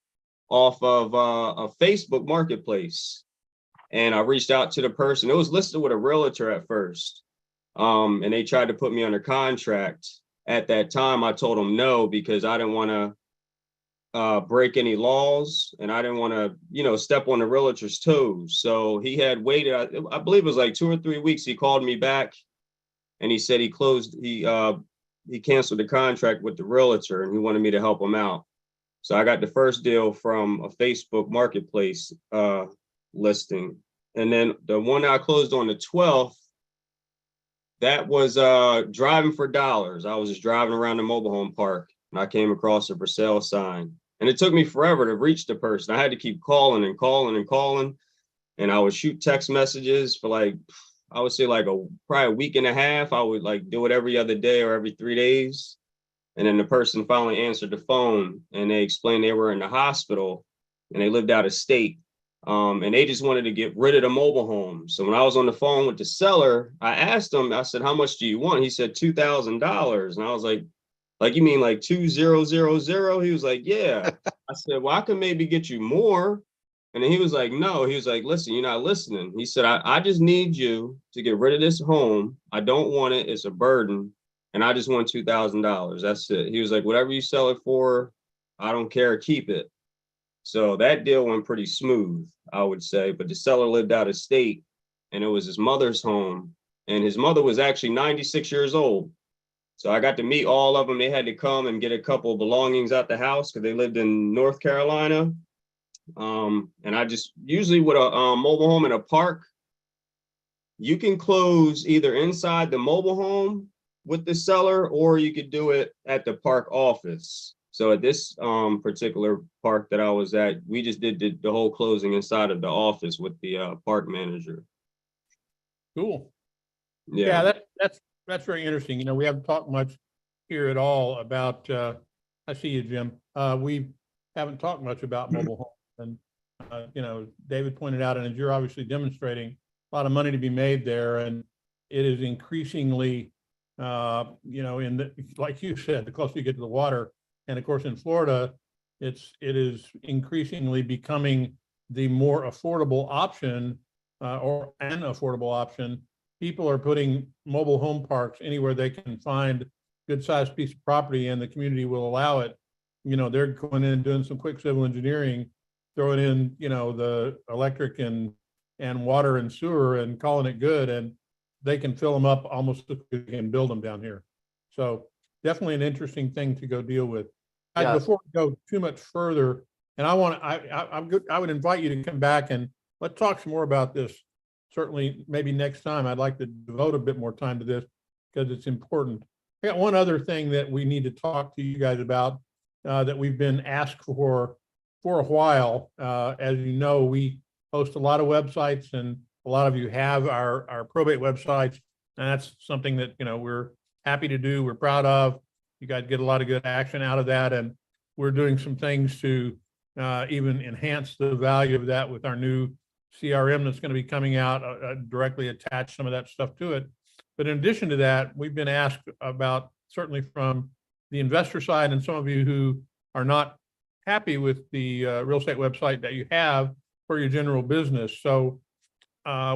off of a Facebook marketplace. And I reached out to the person. It was listed with a realtor at first. And they tried to put me under contract. At that time, I told them no, because I didn't want to break any laws, and I didn't want to, step on the realtor's toes. So he had waited, I believe it was like 2 or 3 weeks. He called me back and he said he canceled the contract with the realtor, and he wanted me to help him out. So I got the first deal from a Facebook marketplace listing. And then the one I closed on the 12th, that was driving for dollars. I was just driving around the mobile home park, and I came across a for sale sign. And it took me forever to reach the person. I had to keep calling and calling and calling. And I would shoot text messages for I would say probably a week and a half. I would do it every other day or every 3 days. And then the person finally answered the phone, and they explained they were in the hospital and they lived out of state. And they just wanted to get rid of the mobile home. So when I was on the phone with the seller, I asked him, I said, "How much do you want?" He said $2,000. And I was like, "You mean like 2000?" He was like, "Yeah." I said, "Well, I can maybe get you more." And then he was like, "No." He was like, "Listen, you're not listening." He said, I just need you to get rid of this home. I don't want it. It's a burden. And I just want $2,000. That's it. He was like, "Whatever you sell it for, I don't care. Keep it." So that deal went pretty smooth, I would say. But the seller lived out of state, and it was his mother's home. And his mother was actually 96 years old. So I got to meet all of them. They had to come and get a couple of belongings out the house because they lived in North Carolina. And I just usually with a mobile home in a park, you can close either inside the mobile home with the seller, or you could do it at the park office. So at this particular park that I was at, we just did the whole closing inside of the office with the park manager. Cool. Yeah. That's very interesting. We haven't talked much here at all about, I see you, Jim. We haven't talked much about mobile homes. And, David pointed out, and as you're obviously demonstrating, a lot of money to be made there. And it is increasingly, like you said, the closer you get to the water, and of course in Florida, it is increasingly becoming the more affordable option, or an affordable option. People are putting mobile home parks anywhere they can find good sized piece of property, and the community will allow it. They're going in and doing some quick civil engineering, throwing in, the electric and water and sewer, and calling it good, and they can fill them up almost as they can build them down here. So definitely an interesting thing to go deal with. Yeah. Before we go too much further, And I'm good. I would invite you to come back and let's talk some more about this. Certainly, maybe next time I'd like to devote a bit more time to this because it's important. I got one other thing that we need to talk to you guys about that we've been asked for a while. As you know, we host a lot of websites and a lot of you have our probate websites. And that's something that, we're happy to do. We're proud of. You guys get a lot of good action out of that. And we're doing some things to even enhance the value of that with our new CRM that's going to be coming out, directly attach some of that stuff to it. But in addition to that, we've been asked about, certainly from the investor side and some of you who are not happy with the real estate website that you have for your general business. So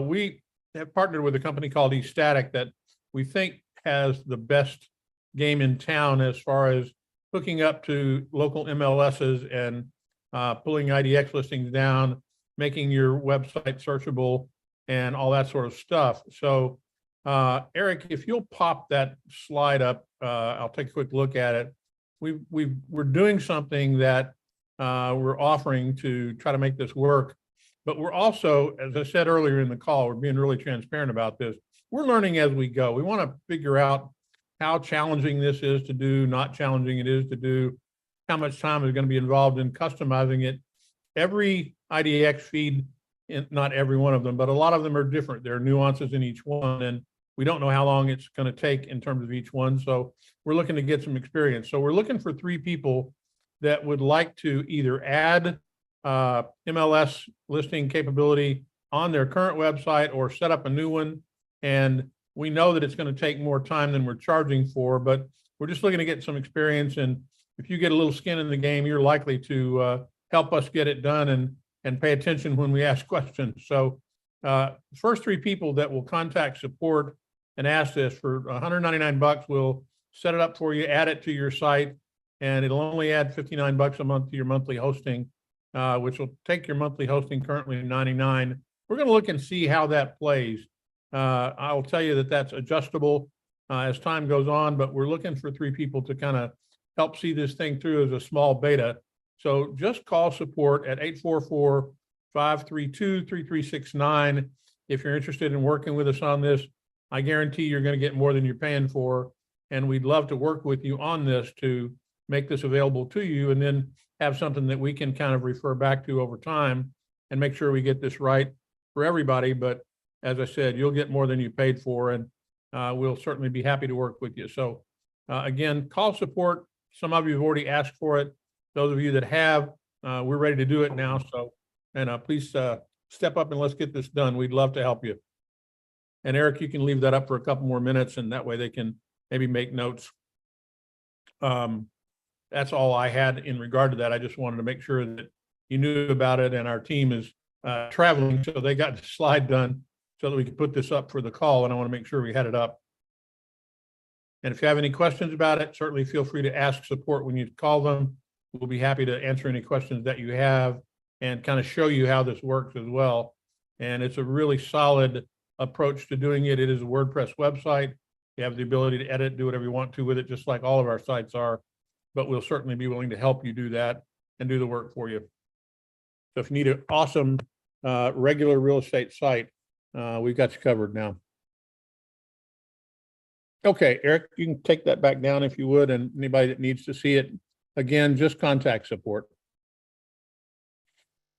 we have partnered with a company called eStatic that we think has the best game in town as far as hooking up to local MLSs and pulling IDX listings down, making your website searchable and all that sort of stuff. So Eric, if you'll pop that slide up, I'll take a quick look at it. We're doing something that we're offering to try to make this work, but we're also, as I said earlier in the call, we're being really transparent about this. We're learning as we go. We want to figure out how challenging this is to do, not challenging it is to do, how much time is going to be involved in customizing it. Every IDX feed, not every one of them, but a lot of them are different. There are nuances in each one, and we don't know how long it's going to take in terms of each one. So we're looking to get some experience. So we're looking for 3 people that would like to either add MLS listing capability on their current website or set up a new one. And we know that it's going to take more time than we're charging for, but we're just looking to get some experience. And if you get a little skin in the game, you're likely to help us get it done and pay attention when we ask questions. So first 3 people that will contact support and ask this for $199, we'll set it up for you, add it to your site, and it'll only add $59 a month to your monthly hosting, which will take your monthly hosting currently $99. We're going to look and see how that plays. I'll tell you that that's adjustable as time goes on, but we're looking for 3 people to kind of help see this thing through as a small beta. So just call support at 844-532-3369 if you're interested in working with us on this. I guarantee you're going to get more than you're paying for, and we'd love to work with you on this to make this available to you and then have something that we can kind of refer back to over time and make sure we get this right for everybody. But as I said, you'll get more than you paid for, and we'll certainly be happy to work with you. So again, call support. Some of you have already asked for it. Those of you that have, we're ready to do it now. So, and please step up and let's get this done. We'd love to help you. And Eric, you can leave that up for a couple more minutes, and that way they can maybe make notes. That's all I had in regard to that. I just wanted to make sure that you knew about it, and our team is traveling, so they got the slide done so that we could put this up for the call, and I want to make sure we had it up. And if you have any questions about it, certainly feel free to ask support when you call them. We'll be happy to answer any questions that you have and kind of show you how this works as well. And it's a really solid approach to doing it. It is a WordPress website. You have the ability to edit, do whatever you want to with it, just like all of our sites are, but we'll certainly be willing to help you do that and do the work for you. So if you need an awesome regular real estate site, we've got you covered now. Okay, Eric, you can take that back down if you would, and anybody that needs to see it, again, just contact support.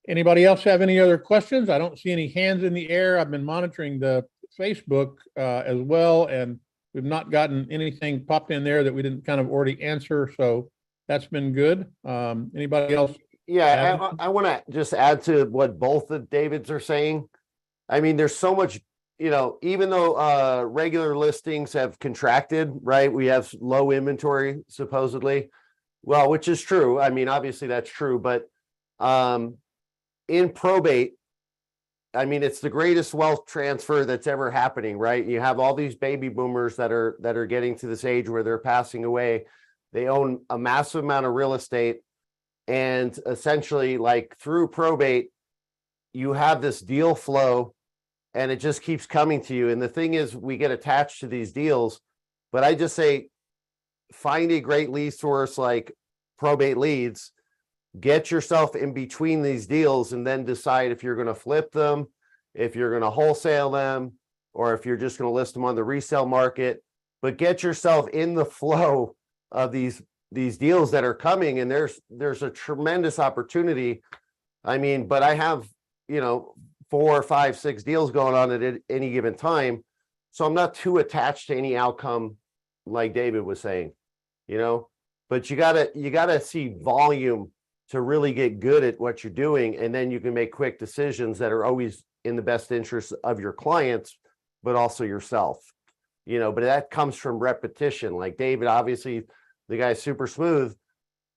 Anybody else have any other questions? I don't see any hands in the air. I've been monitoring the Facebook as well, and we've not gotten anything popped in there that we didn't kind of already answer. So that's been good. Anybody else? Yeah, I want to just add to what both the Davids are saying. I mean, there's so much, even though regular listings have contracted, right? We have low inventory, supposedly. Well, which is true. I mean, obviously that's true, but in probate, I mean, it's the greatest wealth transfer that's ever happening, right? You have all these baby boomers that are getting to this age where they're passing away. They own a massive amount of real estate, and essentially, like through probate, you have this deal flow, and it just keeps coming to you. And the thing is, we get attached to these deals, but I just say, find a great lead source like Probate Leads get yourself in between these deals and then decide if you're going to flip them, if you're going to wholesale them, or if you're just going to list them on the resale market. But get yourself in the flow of these deals that are coming, and there's a tremendous opportunity. I mean, but I have, 4, 5, 6 deals going on at any given time, so I'm not too attached to any outcome, like David was saying, but you gotta see volume to really get good at what you're doing, and then you can make quick decisions that are always in the best interest of your clients, but also yourself. But that comes from repetition. Like David, obviously the guy's super smooth.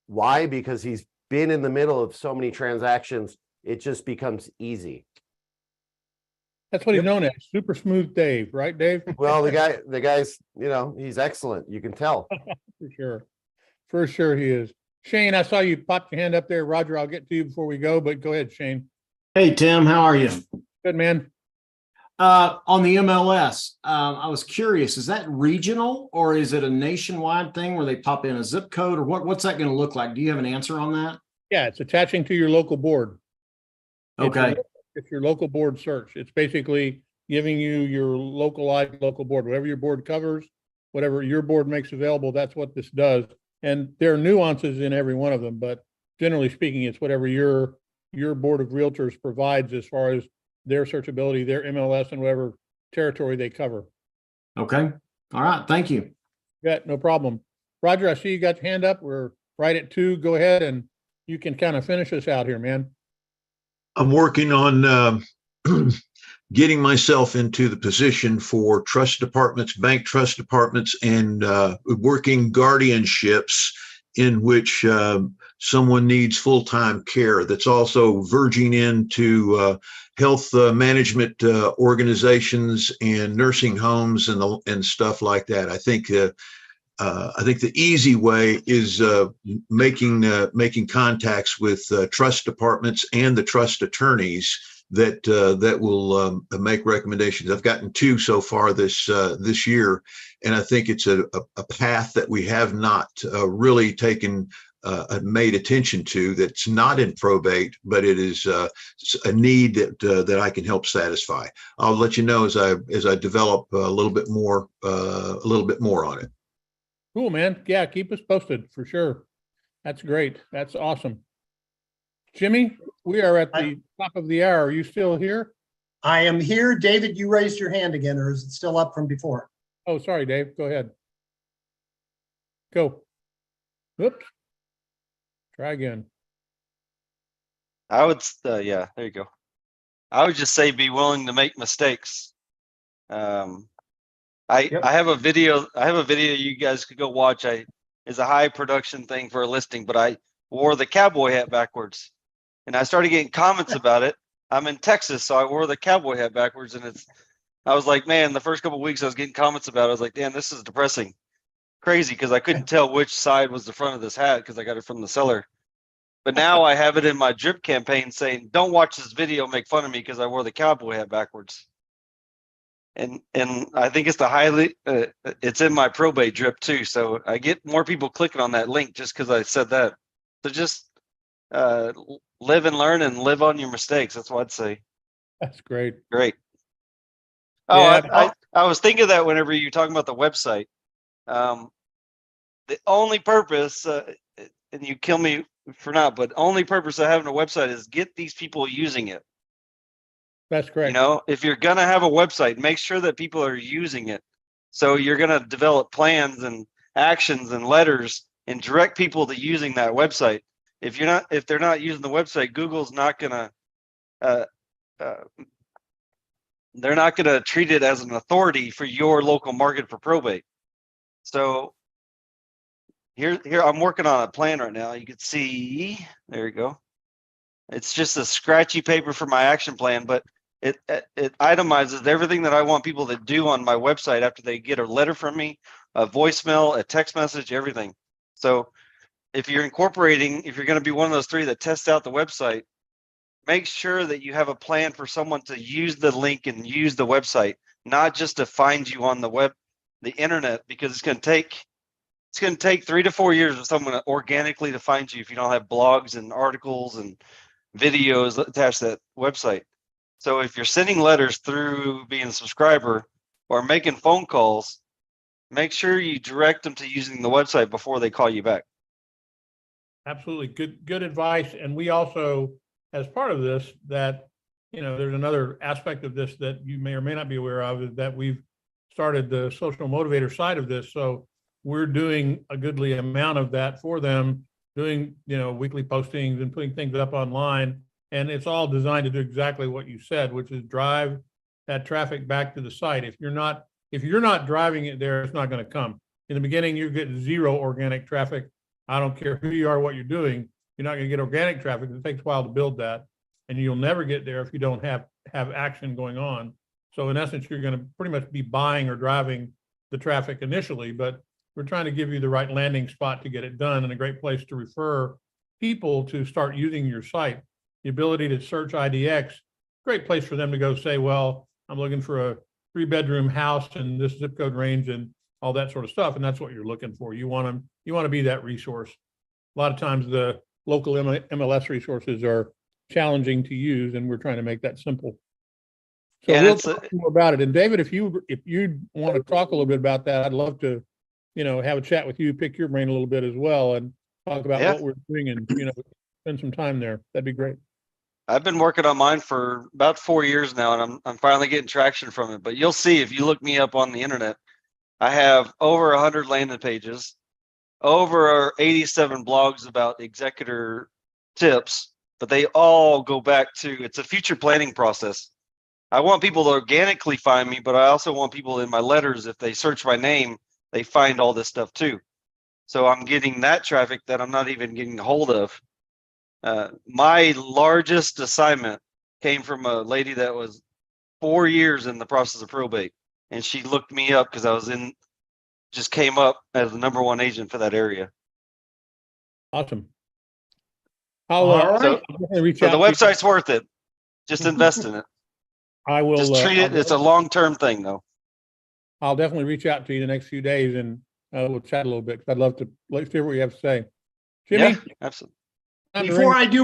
Why? Because he's been in the middle of so many transactions, it just becomes easy. That's what he's known as, Super Smooth Dave, right, Dave? Well, the guy's, he's excellent. You can tell. For sure he is. Shane, I saw you pop your hand up there. Roger, I'll get to you before we go, but go ahead, Shane. Hey, Tim, how are you? Good, man. On the MLS, I was curious, is that regional or is it a nationwide thing where they pop in a zip code, or what's that going to look like? Do you have an answer on that? Yeah, it's attaching to your local board. Okay. It's your local board search. It's basically giving you your localized local board, whatever your board covers, whatever your board makes available, that's what this does. And there are nuances in every one of them, but generally speaking, it's whatever your board of realtors provides as far as their searchability, their MLS, and whatever territory they cover. Okay. All right. Thank you. Yeah, no problem. Roger, I see you got your hand up. We're right at 2. Go ahead and you can kind of finish us out here, man. I'm working on getting myself into the position for trust departments, bank trust departments, and working guardianships in which someone needs full-time care that's also verging into health management organizations and nursing homes and stuff like that. I think the easy way is making contacts with trust departments and the trust attorneys that will make recommendations. I've gotten 2 so far this year, and I think it's a path that we have not really taken made attention to. That's not in probate, but it is a need that I can help satisfy. I'll let you know as I develop a little bit more on it. Cool, man. Yeah, keep us posted for sure. That's great. That's awesome. Jimmy, we are at the top of the hour. Are you still here? I am here. David, you raised your hand again, or is it still up from before? Oh, sorry, Dave. Go ahead. Go. Oops. Try again. I would, yeah, there you go. I would just say be willing to make mistakes. I have a video. You guys could go watch. It's a high production thing for a listing, but I wore the cowboy hat backwards, and I started getting comments about it. I'm in Texas, so I wore the cowboy hat backwards, and I was like, man, the first couple of weeks I was getting comments about it. I was like, damn, this is depressing, crazy, because I couldn't tell which side was the front of this hat because I got it from the seller. But now I have it in my drip campaign saying, don't watch this video, make fun of me because I wore the cowboy hat backwards. And I think it's it's in my probate drip too. So I get more people clicking on that link just because I said that. So just live and learn and live on your mistakes. That's what I'd say. That's great. Great. Oh, Yeah. I was thinking that whenever you're talking about the website, the only purpose, and you kill me for not, but only purpose of having a website is get these people using it. That's correct. If you're going to have a website, make sure that people are using it. So you're going to develop plans and actions and letters and direct people to using that website. If they're not using the website, Google's not going to, they're not going to treat it as an authority for your local market for probate. So here I'm working on a plan right now. You can see, there you go. It's just a scratchy paper for my action plan, but it itemizes everything that I want people to do on my website after they get a letter from me, a voicemail, a text message, everything. So if you're going to be one of those 3 that test out the website, make sure that you have a plan for someone to use the link and use the website, not just to find you on the internet, because it's going to take it's going to take 3 to 4 years for someone organically to find you if you don't have blogs and articles and videos attached to that website. So if you're sending letters through being a subscriber or making phone calls, make sure you direct them to using the website before they call you back. Absolutely. Good advice. And we also, as part of this, that, there's another aspect of this that you may or may not be aware of, is that we've started the social motivator side of this. So we're doing a goodly amount of that for them, doing, weekly postings and putting things up online. And it's all designed to do exactly what you said, which is drive that traffic back to the site. If you're not driving it there, it's not going to come. In the beginning, you get zero organic traffic. I don't care who you are, what you're doing, you're not going to get organic traffic. It takes a while to build that. And you'll never get there if you don't have action going on. So in essence, you're going to pretty much be buying or driving the traffic initially, but we're trying to give you the right landing spot to get it done, and a great place to refer people to start using your site. The ability to search IDX, great place for them to go say, well, I'm looking for a 3-bedroom house in this zip code range and all that sort of stuff. And that's what you're looking for. You want to be that resource. A lot of times the local MLS resources are challenging to use, and we're trying to make that simple. So we'll talk more about it. And David, if you want to talk a little bit about that, I'd love to, have a chat with you, pick your brain a little bit as well, and talk about what we're doing, and spend some time there. That'd be great. I've been working on mine for about 4 years now, and I'm finally getting traction from it. But you'll see if you look me up on the internet, I have over 100 landing pages, over 87 blogs about executor tips, but they all go back to, it's a future planning process. I want people to organically find me, but I also want people in my letters, if they search my name, they find all this stuff too. So I'm getting that traffic that I'm not even getting a hold of. My largest assignment came from a lady that was 4 years in the process of probate, and she looked me up because I was just came up as the #1 agent for that area. Awesome. So the website's worth it. Just invest in it. I will just treat it. It's a long-term thing, though. I'll definitely reach out to you the next few days, and we'll chat a little bit. I'd love to hear what you have to say. Jimmy, yeah, absolutely. Before I do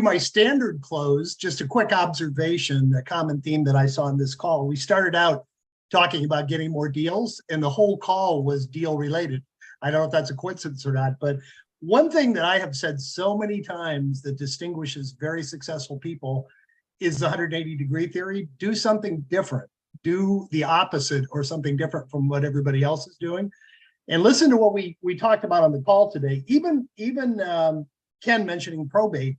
my standard close, just a quick observation, a common theme that I saw in this call. We started out talking about getting more deals, and the whole call was deal related. I don't know if that's a coincidence or not, but one thing that I have said so many times that distinguishes very successful people is the 180-degree theory. Do something different. Do the opposite or something different from what everybody else is doing. And listen to what we talked about on the call today. Even Ken mentioning probate.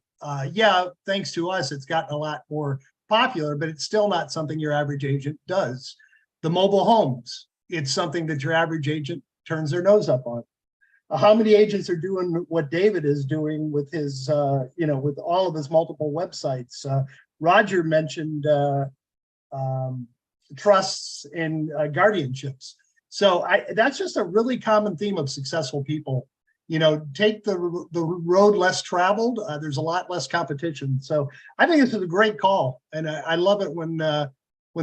Yeah, thanks to us, it's gotten a lot more popular, but it's still not something your average agent does. The mobile homes, it's something that your average agent turns their nose up on. How many agents are doing what David is doing with his, with all of his multiple websites? Roger mentioned trusts and guardianships. So that's just a really common theme of successful people. Take the road less traveled. There's a lot less competition. So I think this is a great call, and I love it when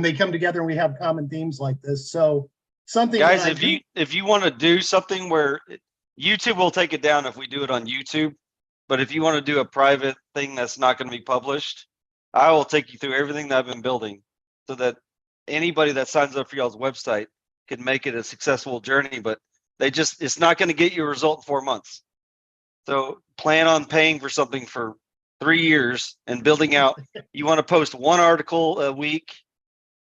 they come together and we have common themes like this. So something, guys, if you want to do something where YouTube will take it down if we do it on YouTube, but if you want to do a private thing that's not going to be published, I will take you through everything that I've been building so that anybody that signs up for y'all's website can make it a successful journey, but it's not going to get you a result in 4 months. So plan on paying for something for 3 years and building out. You want to post 1 article a week.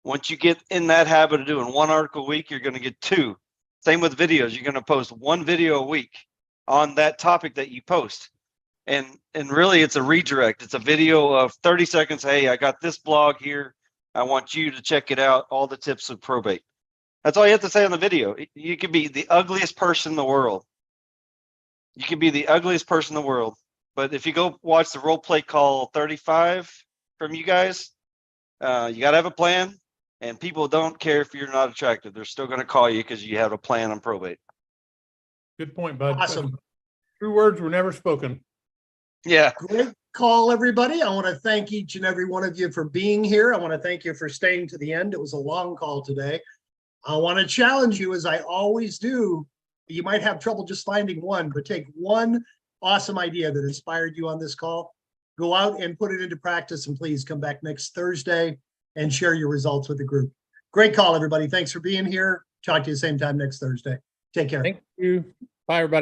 Once you get in that habit of doing 1 article a week, you're going to get 2. Same with videos. You're going to post 1 video a week on that topic that you post. And really it's a redirect. It's a video of 30 seconds. Hey, I got this blog here. I want you to check it out. All the tips of probate. That's all you have to say on the video. You could be the ugliest person in the world. You could be the ugliest person in the world. But if you go watch the role play call 35 from you guys, you got to have a plan. And people don't care if you're not attractive. They're still going to call you because you have a plan on probate. Good point, bud. Awesome. True words were never spoken. Yeah. Great call, everybody. I want to thank each and every one of you for being here. I want to thank you for staying to the end. It was a long call today. I want to challenge you, as I always do. You might have trouble just finding one, but take one awesome idea that inspired you on this call, go out and put it into practice, and please come back next Thursday and share your results with the group. Great call, everybody. Thanks for being here. Talk to you the same time next Thursday. Take care. Thank you. Bye, everybody.